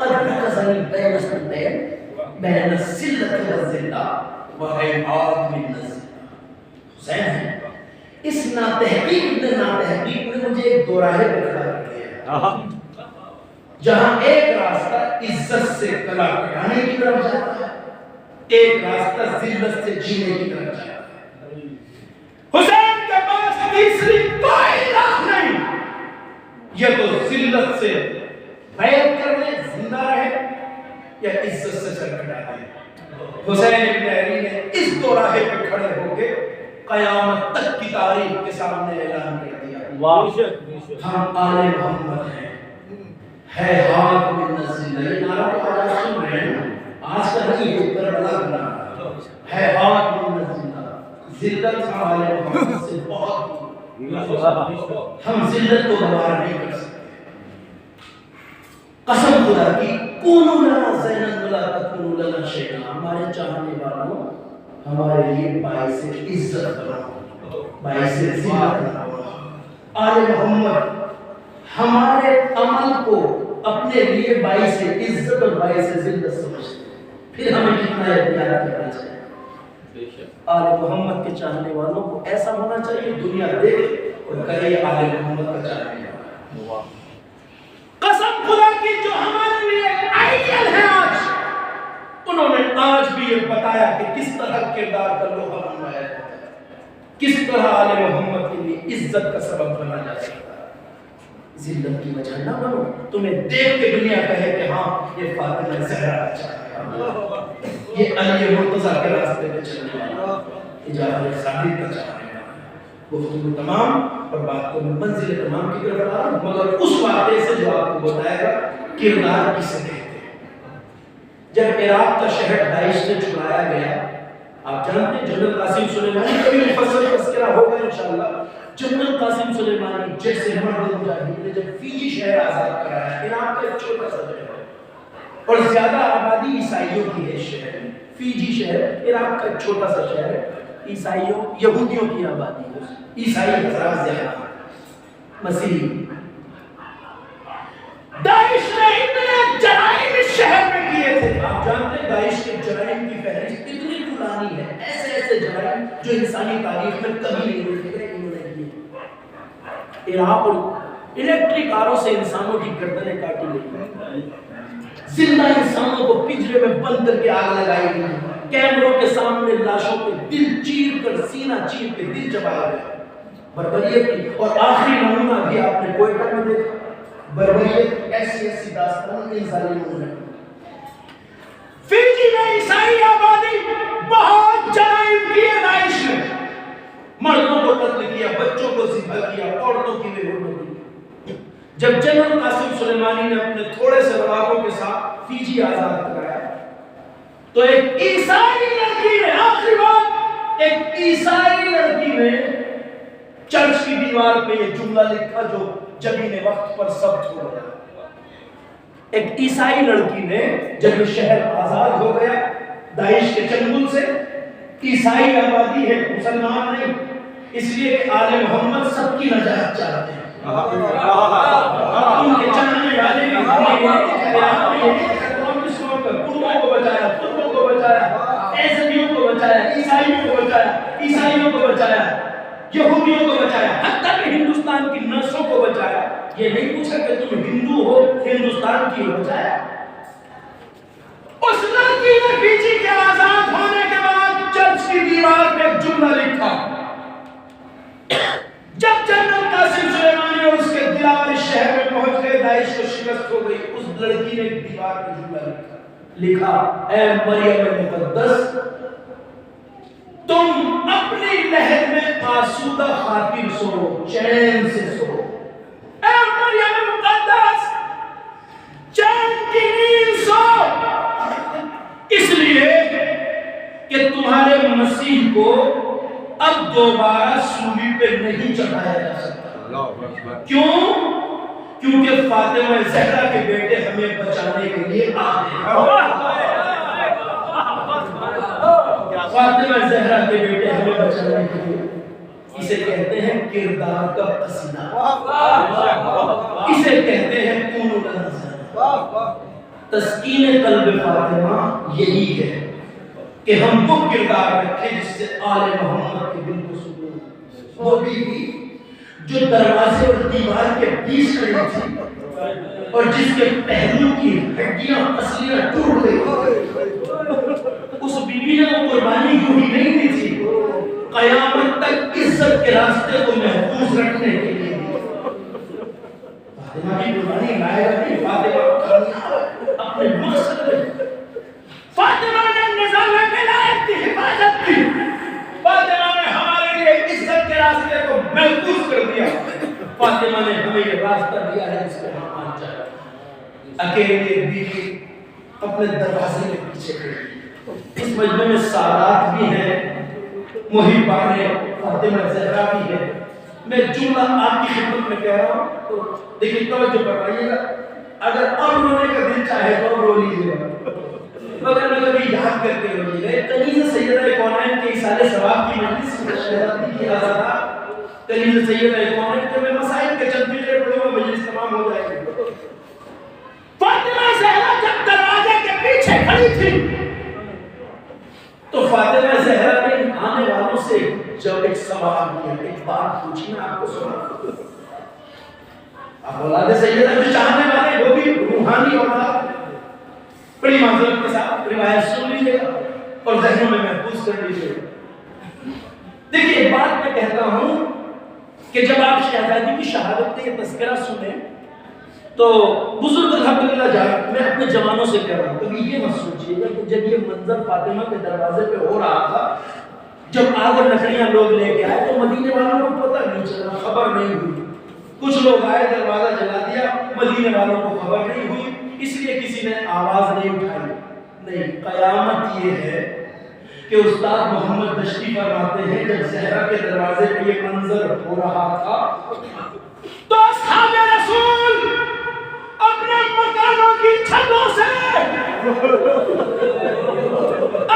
قد نكسني بين السنتين بين السلة والزلة وهيئات من الزلة. حسین ہے اس ناتحقیق نے مجھے ایک دو راہیں پہ کھڑا کر دیا جہاں ایک راستہ عزت سے کلا کٹانے کی طرف جاتا ہے، ایک راستہ ذلت سے جینے کی طرف جاتا ہے. حسین کے پاس تیسری کوئی راہ نہیں، یہ تو ذلت سے بیعت کر لے زندہ رہے یا عزت سے سر کٹا دے. حسین ابن علی نے اس دو راہے پہ کھڑے ہو کے قیامت تک کی تاریخ کے سامنے اعلان کر دیا، ہم آل محمد ہیں، ہے ہاتھ من الزلہ. یہ نعرہ تو آج سن رہے ہیں، آج کا نہیں ہے، کربلا کا نعرہ ہے، ہاتھ من الزلہ. ذلت آل محمد سے بہت ہم ذلت کو دوبارہ نہیں کر سکتے. قسم خدا کی کونوا لنا زینا ولا تکونوا لنا شیئا، ہمارے چاہنے والوں ہمارے لیے باعث عزت بناؤ، باعث ذلت بناؤ. آل محمد ہمارے عمل کو اپنے لیے باعث عزت اور باعث ذلت سمجھتے ہیں، پھر ہمیں کتنا احتیاط کرنا چاہیے. آل محمد کے چاہنے والوں کو ایسا ہونا چاہیے دنیا دیکھے اور کہے یہ آل محمد کا چاہنے والا. قسم خدا کی جو ہمارے لیے آئیڈیل ہے آج، انہوں نے آج بھی یہ بتایا کہ کس طرح کردار کا لوہا بنوایا جاتا ہے، کس طرح آل محمد کے لیے عزت کا سبب بنا جا سکتا ہے. ذلت کی وجہ نہ بنو، تمہیں دیکھ کے دنیا کہے کہ ہاں یہ فاطمہ زہرا کا چاہنے والا، یہ علی مرتضیٰ کے راستے پہ چلنے والا، یہ جعفر صادق کا چاہنے والا. گفتگو تمام اور بات کو منزل تمام کی طرف آ رہا ہوں، مگر اس واقعے سے جو آپ کو بتائے گا کردار کسے کہتے ہیں. جب عراق کا شہر داعش سے چھڑایا گیا، آپ جانتے ہیں جنرل قاسم سلیمانی، کبھی مفصل تذکرہ ہوگا انشاءاللہ. جنرل قاسم سلیمانی جیسے مرد مجاہد نے جب فیجی شہر آزاد کرایا، عراق کا ایک چھوٹا سا شہر ہے اور زیادہ آبادی عیسائیوں کی ہے شہر، فیجی شہر عراق کا ایک چھوٹا سا شہر ہے، عیسائیوں یہودیوں کی آبادی ہے، عیسائی حضرات زیادہ مسیحی. داعش نے اتنے جرائم اس شہر میں کیے تھے، آپ جانتے ہیں داعش کے جرائم کی فہرست اتنی طولانی ہے، ایسے ایسے جرائم جو انسانی تاریخ میں کبھی نہیں ہوئے تھے انہوں نے کیے. عراق اور الیکٹرک آروں سے انسانوں کی گردنیں کاٹی گئی، زندہ انسانوں کو پنجرے میں بند کر کے آگ لگائی گئی، کیمروں کے سامنے لاشوں کے دل چیر کر سینہ چیر کے دل چبایا گیا. بربریت کی اور آخری نمونہ بھی آپ نے کوئٹہ میں دیکھا. بربریت ایسی ایسی داستان ان ظالموں نے. فیجی میں عیسائی آبادی بہت جرائم کیے داعش نے، مردوں کو قتل کیا، بچوں کو ذبح کیا، عورتوں کی بے حرمتی کی. جب جنرل قاسم سلیمانی نے اپنے تھوڑے سے لڑاکوں کے ساتھ فیجی آزاد کرایا تو ایک عیسائی لڑکی نے، آخری بات، ایک عیسائی لڑکی نے چرچ کی دیوار پہ یہ جملہ لکھا جو جبین وقت پر ثبت ہو گیا. ایک عیسائی لڑکی نے جب یہ شہر آزاد ہو گیا داعش کے چنگل سے، عیسائی آبادی ہے مسلمان نہیں، اس لیے کہ آل محمد سب کی نجات چاہتے ہیں، ان کے چاہنے والے بھی قوموں کو بچایا، خودوں کو بچایا، ایسے بھی بچایا، یہودیوں کو بچایا، حتیٰ کہ ہندوستان کی نسلوں کو بچایا. یہ نہیں پوچھا کہ تم ہندو ہو، ہندوستان کی بچایا. اس لڑکی نے بیچی کے آزاد ہونے کے بعد چرچ کی دیوار پہ ایک جملہ لکھا. جب جنرل قاسم سلیمانی اور اس کے دلاور شہر میں پہنچ گئے، داعش کو شکست ہو گئی، اس لڑکی نے ایک دیوار پہ جملہ لکھا، اے مریم مقدس، تم اپنی لہر میں آسودہ خاطر سو، چین سے سو. اے مریم مقدس، چین کی نیند سو، اس لیے کہ تمہارے مسیح کو اب دوبارہ صلیب پہ نہیں چڑھایا جا سکتا. کیوں؟ کیونکہ فاطمہ زہرا کے بیٹے ہمیں بچانے کے لیے آ گئے. فاطمہ زہرا کے بیٹے ہمیں بچانے کے لیے. اسے کہتے ہیں کردار کا پسینہ، اسے کہتے ہیں کون النظر. تسکین قلب فاطمہ یہی ہے کہ ہم وہ کردار رکھیں جس سے آل محمد کے دل کو سکون. وہ بیوی جو دروازے اور دیوار کے بیچ کھڑی تھی اور جس کے پہلو کی ہڈیاں پسلیاں ٹوٹ گئی، اس بیوی نے وہ قربانی یوں ہی نہیں دی تھی، قیامت تک عزت کے راستے کو محفوظ رکھنے کے لیے. فاطمہ کی قربانی لائے گا نہیں، فاطمہ اپنے مقصد میں، فاطمہ نے نظام ولایت کی حفاظت کی، فاطمہ نے ہمارے لیے عزت کے راستے کو محفوظ کر دیا. فاطمہ نے ہمیں یہ راستہ دیا ہے جس پہ ہم مان جائیں. اکیلی بیوی اپنے دروازے کے پیچھے کھڑی. اس مجمع میں سادات بھی ہیں، محبان فاطمہ زہرا بھی ہے. میں جملہ آپ کی خدمت میں کہہ رہا ہوں تو دیکھیں توجہ فرمائیے گا. اگر اب رونے کا دل چاہے تو اب رو لیجیے گا، مگر میں کبھی یاد کر کے رو لیجیے گا. کنیز سیدہ کونین کے اصال ثواب کی مجلس میں شہزادی کی آزادہ، کنیز سیدہ کونین کے میں مسائل کے چند فکرے پڑھے ہوئے مجلس تمام ہو جائے گی. فاطمہ زہرا جب دروازے کے پیچھے کھڑی تھی تو فاطمہ زہرا نے آنے والوں سے جب ایک سوال کیا، ایک بات پوچھی، میں آپ کو سنا. آپ اولاد سیدہ جو چاہنے والے وہ بھی روحانی اولاد، بڑی معذرت کے ساتھ روایت سن لیجیے گا اور ذہنوں میں محفوظ کر لیجیے گا. دیکھیے ایک بات میں کہتا ہوں کہ جب آپ شہزادی کی شہادت کا یہ تذکرہ سنیں تو بزرگ الحمدللہ جان، میں اپنے جوانوں سے کہہ رہا ہوں کبھی یہ مت سوچیے گا کہ جب یہ منظر فاطمہ کے دروازے پہ ہو رہا تھا، جب آگ اور لکڑیاں لوگ لے کے آئے تو مدینے والوں کو پتہ نہیں چلا، خبر نہیں ہوئی. کچھ لوگ آئے، دروازہ جلا دیا، مدینے والوں کو خبر نہیں ہوئی، اس لیے کسی نے آواز نہیں اٹھائی. نہیں، قیامت یہ ہے کہ استاد محمد دشتی فرماتے ہیں جب زہرا کے دروازے پہ یہ منظر ہو رہا تھا تو اصحاب رسول اپنے مکانوں کی چھتوں سے،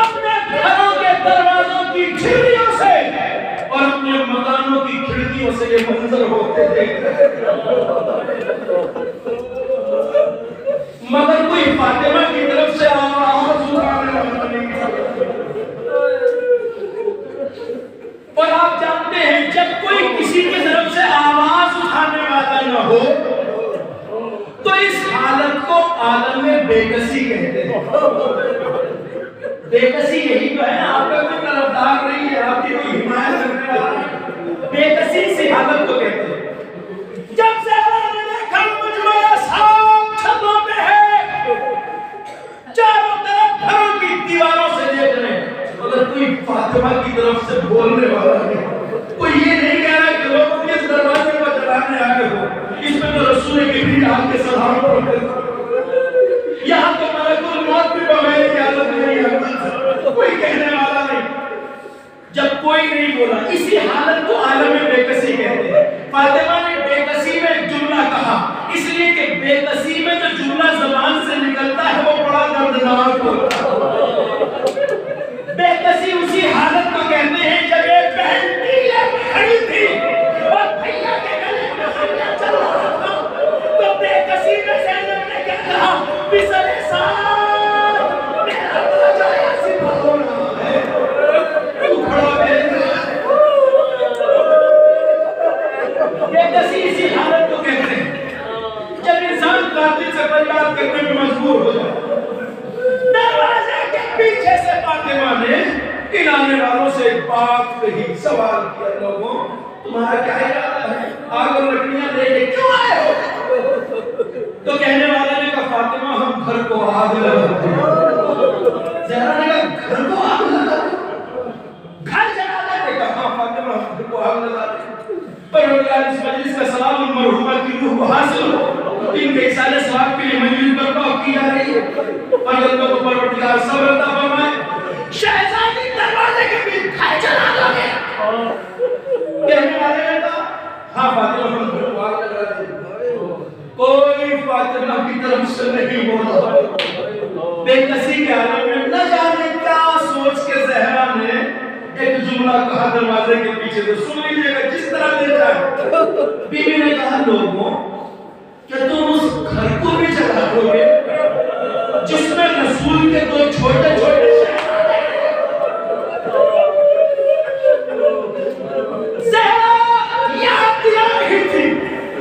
اپنے گھروں کے دروازوں کی کھڑکیوں سے اور اپنے مکانوں کی کھڑکیوں سے یہ منظر ہوتے تھے، مگر کوئی فاطمہ کی طرف سے آواز اٹھانے والا نہیں تھا. اور آپ جانتے ہیں جب کوئی کسی کی طرف سے آواز اٹھانے والا نہ ہو تو اس حالت کو عالم بے کسی کہتے ہیں. بے کسی یہی تو ہے نا، آپ کا کوئی طرفدار نہیں ہے، آپ کی کوئی حمایت کرنے والا نہیں، بے کسی سی حالت کو کہتے ہیں. جب زہرا نے دیکھا مجمع صاحب چھتوں پہ ہے، چاروں طرف گھروں کی دیواروں سے دیکھ رہے ہیں، مگر کوئی فاطمہ کی طرف سے بولنے والا نہیں، کوئی یہ نہیں کہہ رہا کہ لوگ کس دروازے کو چلانے آگے ہو. اس میں تو رسول کریم آپ کے سلام پڑھتے ہیں، یہاں تو ملک الموت بھی بغیر اجازت نہیں ہے، کوئی کہنے والا نہیں. جب کوئی نہیں بولا، اسی حالت کو عالم بے کسی کہتے ہیں. فاطمہ نے بے کسی میں ایک جملہ کہا، اس لیے کہ بے کسی میں جو جملہ زبان سے نکلتا ہے وہ بڑا دردناک ہوتا ہے. بے کسی اسی حالت کو کہتے ہیں جب ایک بہن ٹیلے میں کھڑی تھی اور بھیا کے گلے میں حملہ چل رہا تھا تو بے کسی میں زینب نے کیا کہا، بسر سار میرا بچہ ایسی ہو رہا ہے، تو کھڑا بیٹھ کرنے میں مجبور ہو جائے۔ دروازے کے پیچھے سے فاطمہ نے ان آنے والوں سے ایک بات کہی، سوال کیا، لوگوں تمہارا کیا ارادہ ہے؟ آگ اور لکڑیاں لے کے کیوں آئے ہو؟ تو کہنے والے نے کہا فاطمہ ہم گھر کو آگ لگاتے ہیں۔ زہرا نے کہا گھر کو آگ لگاتے ہیں؟ گھر جلا دیتے؟ کہا ہاں فاطمہ ہم گھر کو آگ لگاتے ہیں۔ پروردگار اس مجلس کا ثواب المرحومہ کی روح کو حاصل ہو، ان کے ایصال ثواب کے لیے مجلس برپا کی جا رہی ہے، فرزندوں کو پروردگار صبر عطا فرمائے۔ شہزادی دروازے کے بیچ گھر جلا دو گے؟ کہنے والے نے کہا ہاں فاطمہ ہم گھر کو آگ لگاتے ہیں۔ کوئی فاطمہ کی طرف سے نہیں بولا۔ بے کسی کے عالم میں نہ جانے کیا سوچ کے زہرا نے ایک جملہ کہا دروازے کے پیچھے سے، سن لیجئے گا جس طرح دیکھا ہے۔ بیوی نے کہا لوگوں کیا تم اس گھر کو بھی جلا دو گے جس میں رسول کے دو چھوٹے چھوٹے شہزادے ہیں؟ زہرا یاد دلا رہی تھی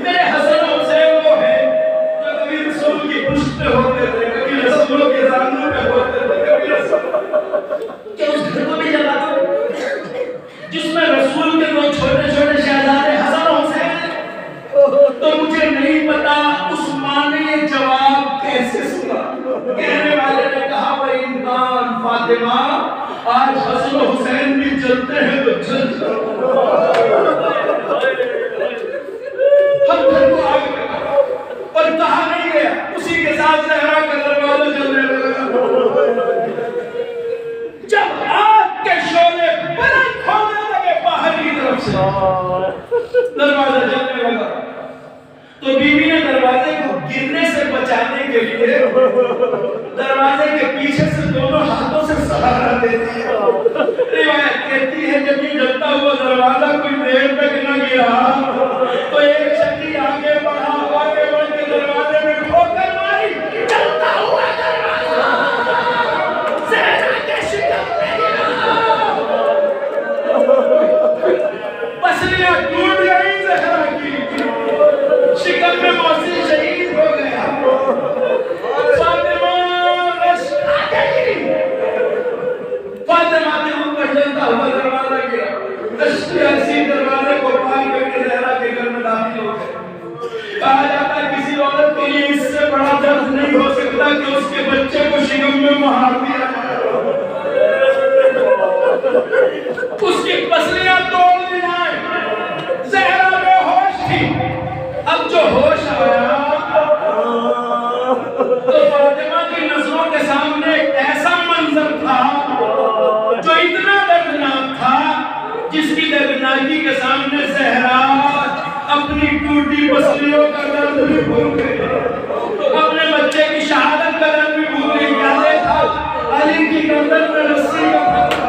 میرے حسن و حسین وہ ہیں جو کبھی رسول کی پشت پہ ہوتے تھے، کبھی رسولوں کے زانوں پہ ہوتے تھے، کبھی رسول کہ اس گھر کو بھی جلا دو جس میں رسول کے دو چھوٹے چھوٹے شہزادے حسن و حسین ہیں۔ تو مجھے نہیں پتا اس ماں نے یہ جواب کیسے سنا۔ کہنے والے نے کہا بھائی انسان فاطمہ آج حسن و حسین بھی جلتے ہیں تو جل جاؤ، ہم گھر کو آگ لگا اور کہا نہیں گیا، اسی کے ساتھ زہرا کا دروازہ جلنے لگا۔ جب آگ کے شعلے بلند ہونے لگے باہر کی طرف سے دروازہ جلنے لگا، تو بیوی نے دروازے کو گرنے سے بچانے کے لیے دروازے کے پیچھے سے دونوں ہاتھوں سے سہارا دیتی ہے۔ روایت کہتی ہے جب یہ جلتا ہوا دروازہ کوئی دیر تک نہ گرا تو ایک شخص آگے بڑھا، آگے بڑھ کے دروازے میں ٹھوکر ماری، جلتا ہوا دروازہ زہرا کے شکم میں گرا، پسلیاں ٹوٹ گئی زہرا کی، شکم میں موسی شہید ہو گیا، فاطمہ رشک آ گئی، فاطمہ کے اوپر جلتا ہوا دروازہ گرا، اشکی عرصی دروازے کو پار کر کے زہرا کے گھر میں داخل ہو گئے۔ کہا جاتا ہے کسی عورت کے لیے اس سے بڑا درد نہیں ہو سکتا کہ اس کے بچے کو شکم میں مار دیا جائے، اس کی پسلیاں توڑ دی جائیں۔ زہرا بے ہوش تھی، اب جو ہوش آیا تو فاطمہ کی نظروں کے سامنے ایک ایسا منظر تھا جو اتنا دردناک تھا جس کی دردناکی کے سامنے زہرا اپنی ٹوٹی پسلیوں کا درد بھی بھول گئی، اپنے بچے کی شہادت کا درد بھی بھول گئی۔ کیا دیکھا؟ علی کی گردن میں رسی کا پھندا،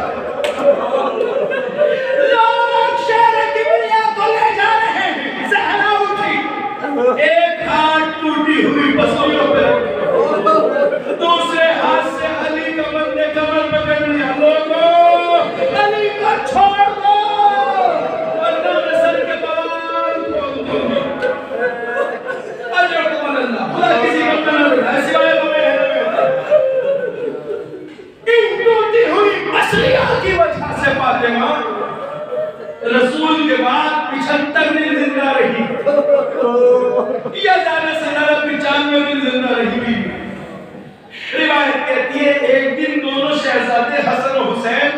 لوگ شہر کبریا کو لے جا رہے ہیں، زہرا اٹھی، ایک ہاتھ ٹوٹی ہوئی پسلیوں پہ رکھی، دوسرے ہاتھ سے علی کا بندے کمر پکڑ لیا۔ لوگوں علی کو چھوڑ دو، ورنہ میں سر کے بال کھول دوں گی۔ اجرکم اللہ، خدا کسی کو نہ دے، ایسی آیت میں ہے۔ ان ٹوٹی ہوئی پسلیوں کی وجہ سے فاطمہ رسول کے بعد 75 دن زندہ رہی، یا زیادہ سے زیادہ 95 دن زندہ رہی۔ روایت کہتی ہے ایک دن دونوں شہزادے حسن و حسین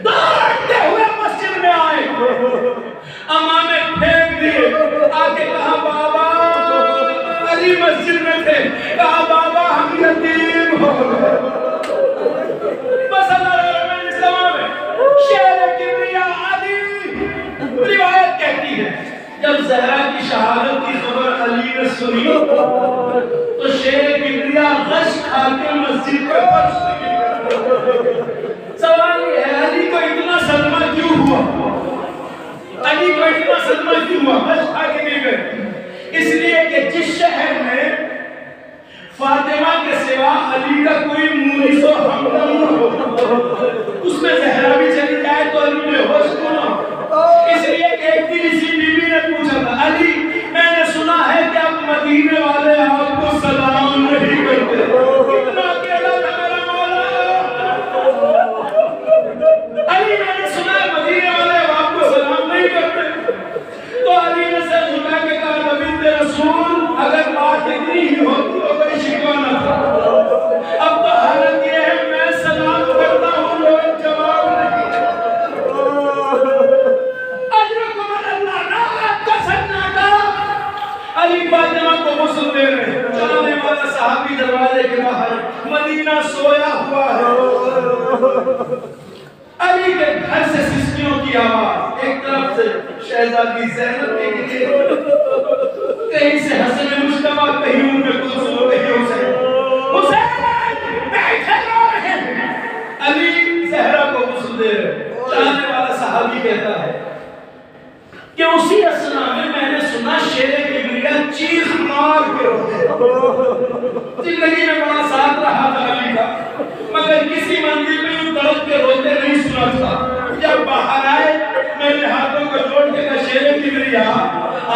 دوڑتے ہوئے مسجد میں آئے، اماں نے پھینک دیے، آکے کہا بابا، علی مسجد میں تھے، کہا بابا ہم یتیم ہو گئے۔ بس اللہ رحمہ السلام ہے، شہر کبریا علی۔ روایت کہتی ہے جب زہرا کی شہادت کی خبر علی نے سنی تو شہر کبریا غش کھا کے مسجد کے فرش لگی۔ سوال یہ ہے علی کو اتنا صدمہ کیوں ہوا؟ علی کو اتنا صدمہ کیوں ہوا؟ غش کھا کے نہیں گئے، اس لیے کہ جس شہر میں فاطمہ کے سوا علی کا کوئی مونس و ہمدم نہ ہو، اس میں زہرا بھی چلی جائے تو علی میں ہوش کو نہ ہو۔ اس لیے کہ ایک دن اسی بی بی نے پوچھا تھا علی میں نے سنا ہے کہ اب مدینے والے آپ کو سلام نہیں مدینہ سویا ہوا ہے۔ علی کے گھر سے سسکیوں کی آواز، ایک طرف سے شہزادی زینب کے لیے، کہیں سے حسن مجتبیٰ، کہیں ام کلثوم، کہیں حسین بیٹھے رہے ہیں۔ علی زہرا کو غسل دے رہے، چاہنے والا صحابی کہتا ہے کہ اسی اثنا میں نے سنا شیر کبریا چیخ مار کے روتے۔ زندگی میں بڑا ساتھ رہا تھا علی کا، مگر کسی منزل میں یوں تڑپ کے روتے نہیں سنا تھا۔ جب باہر آئے میرے ہاتھوں کو جوڑ کے کہا شیر کبریا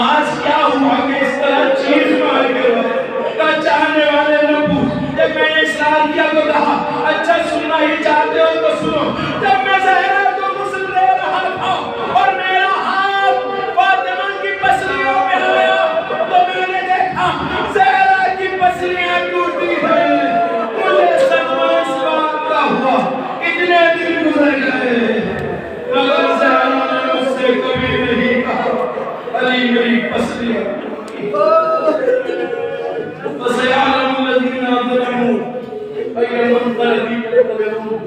آج کیا ہوا کہ اس طرح چیخ مار کے روتے؟ کہا چاہنے والے نہ پوچھ، جب میں نے اصرار کیا تو کہا اچھا سننا ہی چاہتے ہو تو سنو۔ جب میں زہرا کو غسل دے رہا تھا اور میرا ہاتھ فاطمہ کی پسلیوں میں آیا تو میں نے دیکھا زہرا کی پسلیاں ٹوٹی ہیں۔ مجھے صدمہ اس بات کا ہوا، اتنے دن گزر گئے مگر زہرا نے مجھ سے کبھی نہیں کہا علی میری پسلیاں فَسَيَعْلَمُ الَّذِينَ ظَلَمُوا أَيَّ مُنقَلَبٍ يَنقَلِبُونَ